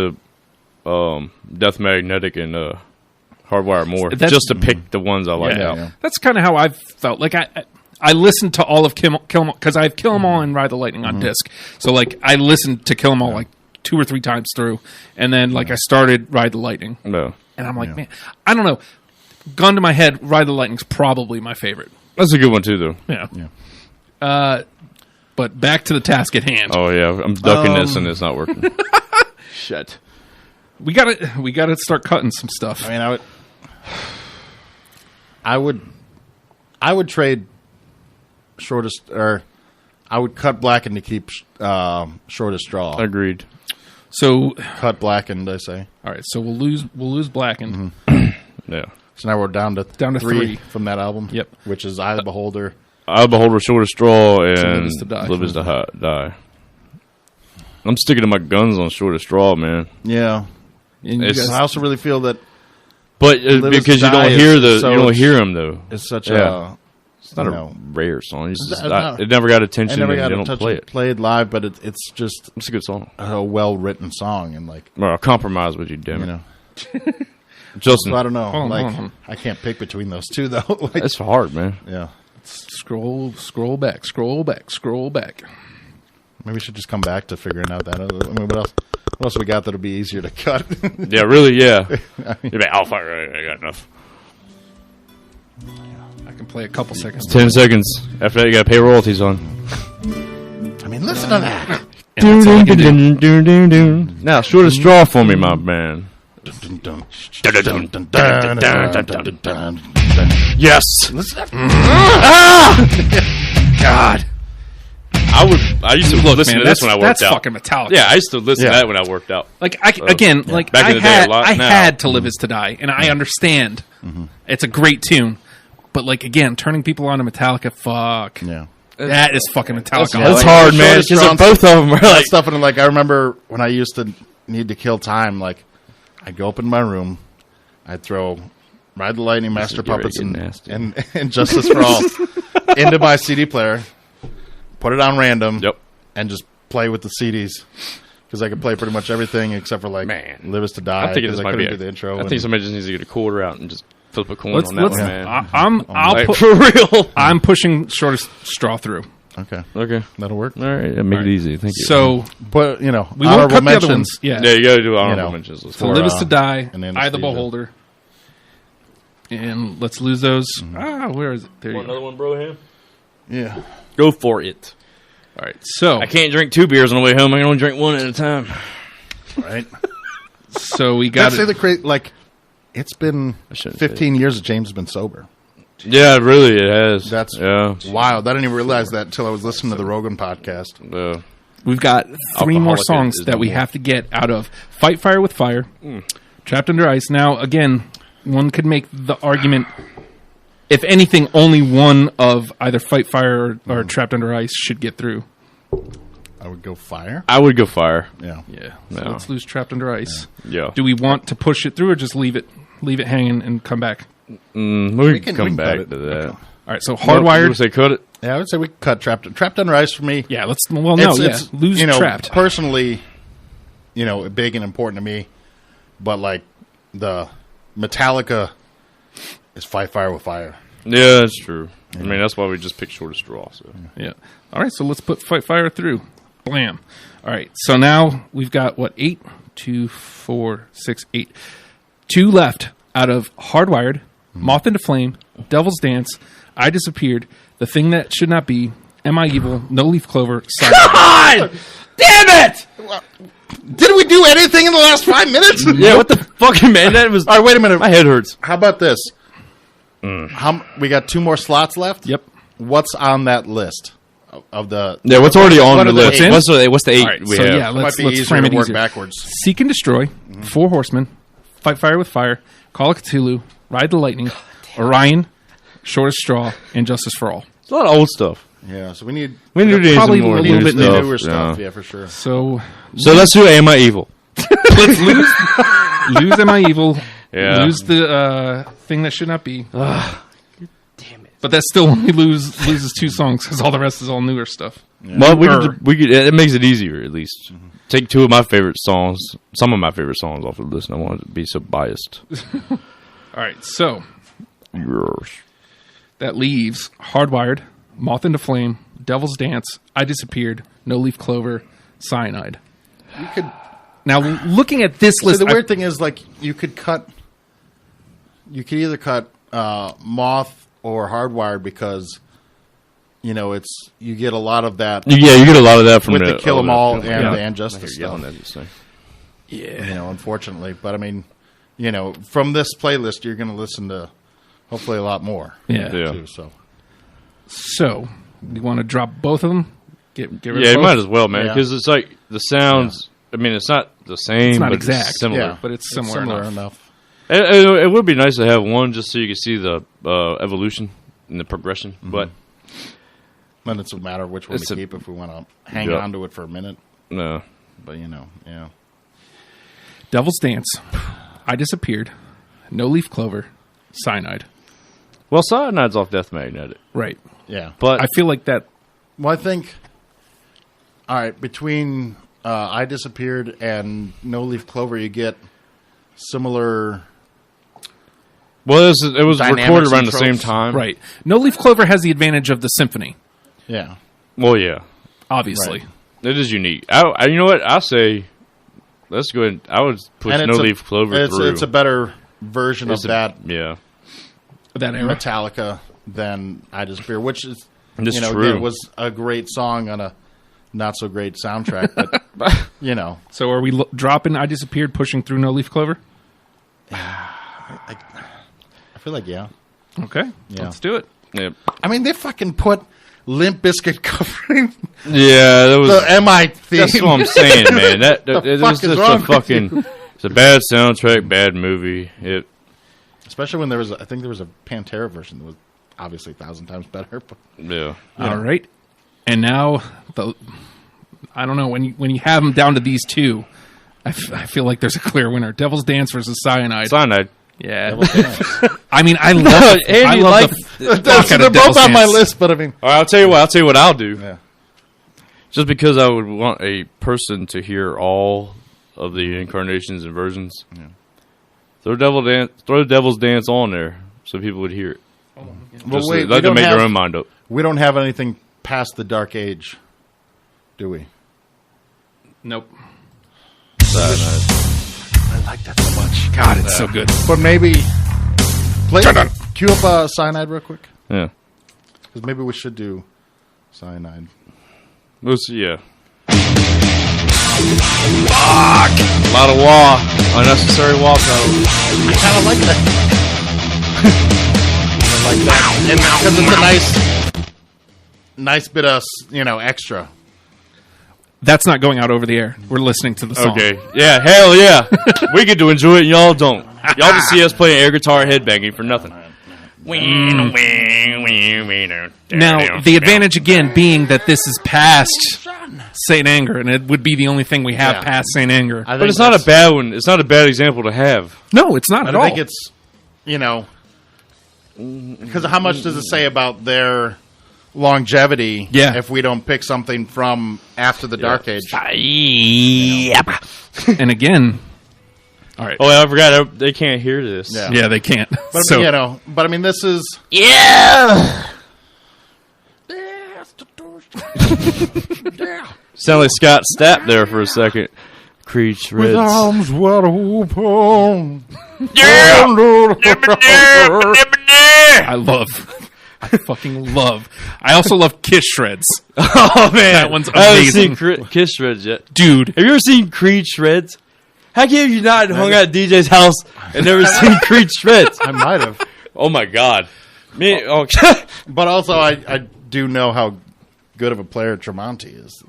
to Death Magnetic and Hardwire more, That's- just to pick the ones I like Yeah. out. Yeah. That's kind of how I've felt. Like I listened to all of Kill 'Em All because I have Kill 'Em All and Ride the Lightning on disc. So like I listened to Kill 'Em All like 2 or 3 times through, and then like I started Ride the Lightning, No, and I'm like, man, I don't know. Gun to my head, Ride the Lightning's probably my favorite. that's a good one too, though. Yeah. But back to the task at hand. Oh yeah, I'm ducking this and it's not working. Shit. We gotta start cutting some stuff. I mean, I would trade Shortest, or I would cut Blackened to keep Shortest Straw. Agreed. So Cut Blackened, I say. all right, so we'll lose Blackened. Yeah. So now we're down to 3 from that album. Yep. Which is Eye of the Beholder. Eye of the Beholder, Shortest Straw, and Live Is to Die. Live Is to Die. I'm sticking to my guns on Short of Straw, man. Yeah. And you It's- guys- I also really feel that But Live As because you Die don't is hear so- you don't hear them though. it's such Yeah. a It's not you a know, rare song. It's just It's not, not- it never got I attention. never And got they to don't touch play it it. played live, but it's just It's a good song. a well written song, and like Well, I'll compromise with you, damn you it. know. Justin, So I don't know. Hold on, like hold on. I can't pick between those two though. like, that's hard, man. yeah. scroll back. Maybe we should just come back to figuring out that. I mean, what else? What else we got that'll be easier to cut? Yeah, really, yeah. You're like, I'll fuck, I got enough. I can play a couple seconds. 10 seconds. After that, you got to pay royalties on. I mean, listen to that. And that's all I can do. Now, Short of Straw for me, my man. Yes. God. I used to listen to this when I worked that's out. fucking Metallica. Yeah, I used to listen Yeah. to that when I worked out. Like again, like Back I in the day, had, a lot I now. had to Live Is to Die, and I understand. It's a great tune, but like again, turning people on to Metallica, fuck. Yeah. That is fucking Metallica. That's like, hard, Short man. of Because Straw- both of them are That like, stuff, and like I remember when I used to need to kill time. Like I'd go up in my room, I'd throw Ride the Lightning, Master is already Puppets, getting and, nasty. and Justice for All into my CD player, put it on random, yep. and just play with the CDs because I could play pretty much everything except for like Man. Live Is to Die. I'm thinking 'cause this I might couldn't be do the intro. I and- think somebody just needs to get a quarter out and just flip a coin Let's, on that let's, one, man. I'll Like, put, for real. I'm pushing Shortest Straw through. okay, Okay. that'll work. All right. Make it easy. Thank you. So But you know, we won't honorable cut the other mentions. ones. Yeah. yeah, you got to do honorable know. mentions. Let's So go. Live Is to Die, and Eye of the Anesthesia. Beholder, and let's lose those. Where is it? There you go. one, bro, him? Yeah, Go for it. All right. So I can't drink 2 beers on the way home. I can only drink 1 at a time. right. so we got That's the it. crazy. Like it's been shouldn't say 15 years that James has been sober. Yeah, really, it has. That's yeah. wild. I didn't even realize that until I was listening to the Rogan podcast. We've got 3 more Alcoholic songs is that no we more. have to get out of Fight Fire with Fire, Trapped Under Ice. Now, again, one could make the argument, if anything, only one of either Fight Fire or Trapped Under Ice should get through. I would go Fire. I would go Fire. Yeah. Yeah. So No. let's lose Trapped Under Ice. Yeah. Do we want to push it through or just leave it hanging and come back? We can- can come we can back cut it. to that. All right. So You Hardwired. say cut it? Yeah, I would say we could cut Trapped Under Ice for me. Yeah. Let's. Well, no. Lose you know, Trapped. personally, you know, big and important to me, but like the Metallica is Fight Fire with Fire. Yeah, that's true. I mean, that's why we just picked Short of Straw. So. Yeah. All right. So let's put Fight Fire through. Blam. All right. So now we've got what 8, 2, 4, 6, 8. 2 left out of Hardwired, Moth into Flame, Devil's Dance, I Disappeared, The Thing That Should Not Be, Am I Evil, No Leaf Clover, God damn it! Did we do anything in the last 5 minutes? Yeah, what the fucking man? That was. All right, wait a minute. My head hurts. How about this? We got 2 more slots left. Yep. What's on that list of the? Yeah, what's already on What the are the list? eight? What's the 8 All right. we So have? yeah, It might let's be easier frame to it work easier. backwards. Seek and Destroy, 4 Horsemen, Fight Fire with Fire, Call of Cthulhu, Ride the Lightning, Orion, Shortest Straw, and Justice for All. It's a lot of old stuff. Yeah, so we need We need to do Probably some more a new little bit stuff. newer stuff. Yeah. Yeah, for sure. So So let's do Am I Evil? let's lose Am I Evil, Yeah. lose the Thing That Should Not Be. Damn it! But that still only loses 2 songs because all the rest is all newer stuff. Well, Or- we could. It makes it easier at least. Take 2 of my favorite songs, some of my favorite songs off the list. I don't want to be so biased. All right, so Yours. that leaves Hardwired, Moth into Flame, Devil's Dance, I Disappeared, No Leaf Clover, Cyanide. You could. Now, looking at this So list, the weird thing is, like, you could either cut Moth or Hardwired because, you know, you get a lot of that Yeah, you get a lot of that from with the Kill 'Em All and yeah. the And Justice Yelling stuff. at this thing. You know, unfortunately, but I mean, you know, from this playlist, you're going to listen to hopefully a lot more. Yeah. Too, So, we want to drop both of them? Get rid Yeah, of you both? might as well, man, Yeah. because it's like the sounds. I mean, it's not the same. It's not but exact. It's similar. Yeah, but it's similar enough. enough. It would be nice to have one just so you can see the evolution and the progression. But Then it's a matter of which one It's to a- keep if we want to hang Yeah. on to it for a minute. no, But yeah. Devil's Dance, I Disappeared, No Leaf Clover, Cyanide. Well, Cyanide's off Death Magnetic. Right. Yeah. But I feel like that. Well, I think, all right, between I Disappeared and No Leaf Clover, you get similar. Well, it was Dynamics recorded around and the same tropes. time. Right. No Leaf Clover has the advantage of the symphony, Yeah. Well, yeah. obviously. Right. It is unique. You know what? I say, let's go ahead. I would push And No Leaf Clover through. It's a better version It's of that Yeah. That era. Metallica than I Disappear, which is, It's true. again, was a great song on a not so great soundtrack, but, So are we dropping I Disappeared, pushing through No Leaf Clover? I feel like, yeah. Okay. Yeah. Let's do it. Yeah. I mean, they fucking put Limp Bizkit covering Yeah, that was. the MI theme. That's what I'm saying, man. It fuck was is just wrong a with fucking. It's a bad soundtrack, bad movie. Especially when I think there was a Pantera version that was obviously 1,000 times better. But Yeah. All right. And now, I don't know, when you have them down to these two, I feel like there's a clear winner. Devil's Dance versus Cyanide. Cyanide. Yeah. I mean, I love Andy I love liked- the fuck out they're of both Devil's on my Dance. list, but I mean, All right, I'll tell you what I'll do. yeah. Just because I would want a person to hear all of the incarnations and versions. Yeah. Throw Devil's Dance on there so people would hear it. Well, Just wait, let we them don't make have, their own mind up. we don't have anything past the Dark Age, do we? Nope. I like that so much. God, it's so good. But maybe cue up Cyanide real quick, Yeah. because maybe we should do Cyanide. We'll see, yeah. Fuck! A lot of unnecessary walk out. I kind of like that. I like that, and because it's a nice bit of extra. That's not going out over the air. We're listening to the song. Okay. Yeah, hell yeah. We get to enjoy it and y'all don't. Y'all just see us playing air guitar headbanging for nothing. Now, the advantage again being that this is past Saint Anger, and it would be the only thing we have Yeah. past Saint Anger. I But think it's not a that's- bad one. It's not a bad example to have. No, it's not at I all. think it's because how much does it say about their longevity? Yeah. If we don't pick something from after the Dark Age. And again, all right. Oh, I forgot. They can't hear this. Yeah. Yeah, they can't. But So, I mean, this is Sound like Scott Stapp there for a second. Creed shreds. arms wide open. I fucking love. I also love Kiss Shreds. Oh man, That one's I haven't amazing. seen Kiss shreds yet. Dude, Have you ever seen Creed shreds? How come you not hung out at DJ's house and never seen Creed shreds? I might have, Oh my god. Me. Oh, but also I do know how good of a player Tremonti is.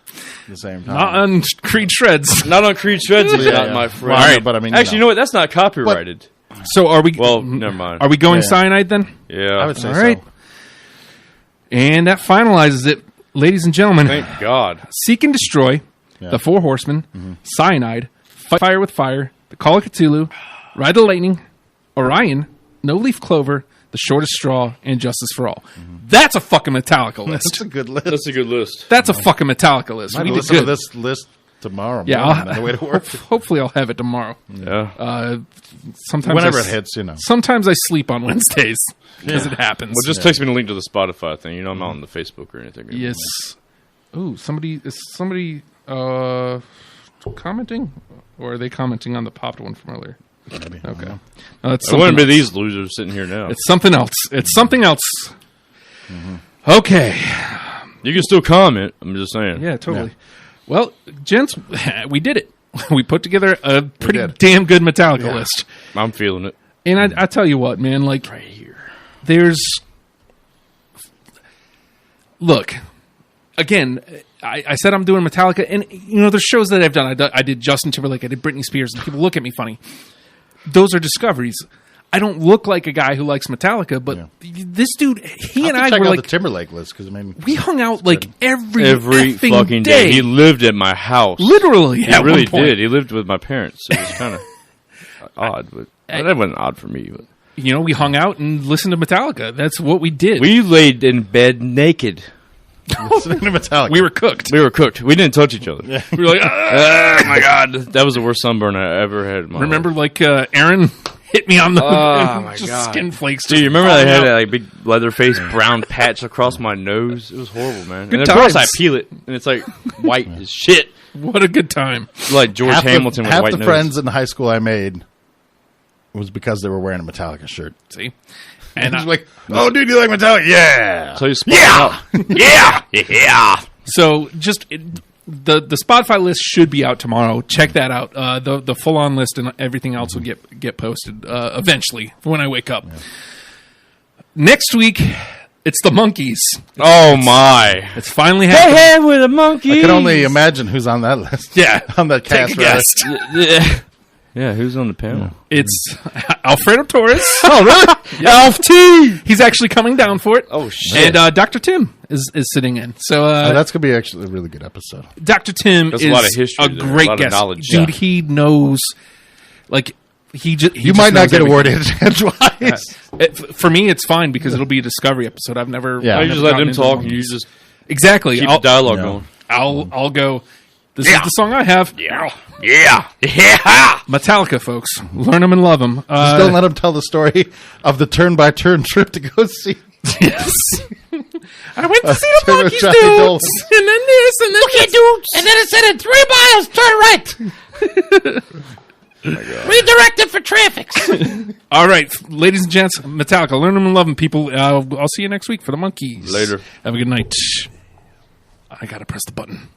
At the same time, not on Creed Shreds. not on Creed shreds, is Yeah, not yeah. my Well, friend. I know, but I mean, Actually, you know what? That's not copyrighted. So are we? Well, never mind. Are we going Yeah. Cyanide then? Yeah. I would say All right. so. And that finalizes it, ladies and gentlemen. Thank God. Seek and Destroy, Yeah. The Four Horsemen, Cyanide, Fight Fire with Fire, The Call of Cthulhu, Ride the Lightning, Orion, No Leaf Clover, The Shortest Straw, and Justice for All. That's a fucking Metallica That's list. a good list. That's a good list. That's a fucking Metallica list. I We did listen to good. this list tomorrow. Yeah, morning on the way to work. hopefully I'll have it tomorrow. Yeah. Sometimes Whenever I it hits, Sometimes I sleep on Wednesdays because it happens. Well, just text me the link to the Spotify thing. You know, I'm not on the Facebook or anything. Yes. Ooh, somebody commenting, or are they commenting on the popped one from earlier? Maybe. Okay, no, it's It wouldn't something be else. these losers sitting here now. It's something else. It's something else. Okay. You can still comment. I'm just saying. Yeah, totally. Well, gents, we did it. We put together a pretty did. damn good Metallica list. I'm feeling it. And I tell you what, man, like, Right here. there's. Look, again, I said I'm doing Metallica, and, you know, there's shows that I've done. I did Justin Timberlake, I did Britney Spears, and people look at me funny. Those are discoveries. I don't look like a guy who likes Metallica, but this dude, he and I check were out like the Timberlake list because I mean we hung out like every effing fucking day. He lived at my house. Literally, He at really one point. did. He lived with my parents. So it was kind of odd, but that wasn't odd for me. But You know, we hung out and listened to Metallica. That's what we did. we laid in bed naked. listening to Metallica. We were cooked. We were cooked. We didn't touch each other. We were like, Oh my god, that was the worst sunburn I ever had. In my remember, life. like Aaron hit me on the my just God. skin flakes. Dude, you remember I had that like big leather face brown patch across my nose? It was horrible, man. Good and of course I times. peel it, and it's like white as shit, What a good time. like George Hamilton with a half white the nose. friends in high school I made was because they were wearing a Metallica shirt. See, And and I was like, "Oh, dude, you like Metallica? Yeah." So you split up. Yeah. so just the Spotify list should be out tomorrow. Check that out. The full on list and everything else will get posted eventually when I wake up. Next week, it's the Monkees. Oh my! It's finally happening. Hey, with a monkey. I can only imagine who's on that list. Yeah, on that take cast. a rather. guess. Yeah, who's on the panel? It's Alfredo Torres. Oh, really? Alf T. He's actually coming down for it. Oh shit! And Dr. Tim is sitting in. So That's gonna be actually a really good episode. Dr. Tim There's is a lot of history a there, great a lot of guest. knowledge. Dude, Yeah. he knows, like, he You might not get awarded twice. For me, it's fine because it'll be a Discovery episode. I've never. Yeah. I I've just never let gotten them into talk, the and you Monkees. just Exactly. keep I'll, the dialogue No. going. I'll go. This is the song I have. Yeah. Metallica, folks. Learn them and love them. Just don't let him tell the story of the turn-by-turn trip to go see. Yes. I went to see the Turn Monkees, Johnny dudes, Dolan. and then this, and then Okay, this. dudes. And then it said in 3 miles, turn right. Redirected for traffic. All right, ladies and gents, Metallica. Learn them and love them, people. I'll see you next week for the Monkees. Later. Have a good night. I gotta press the button.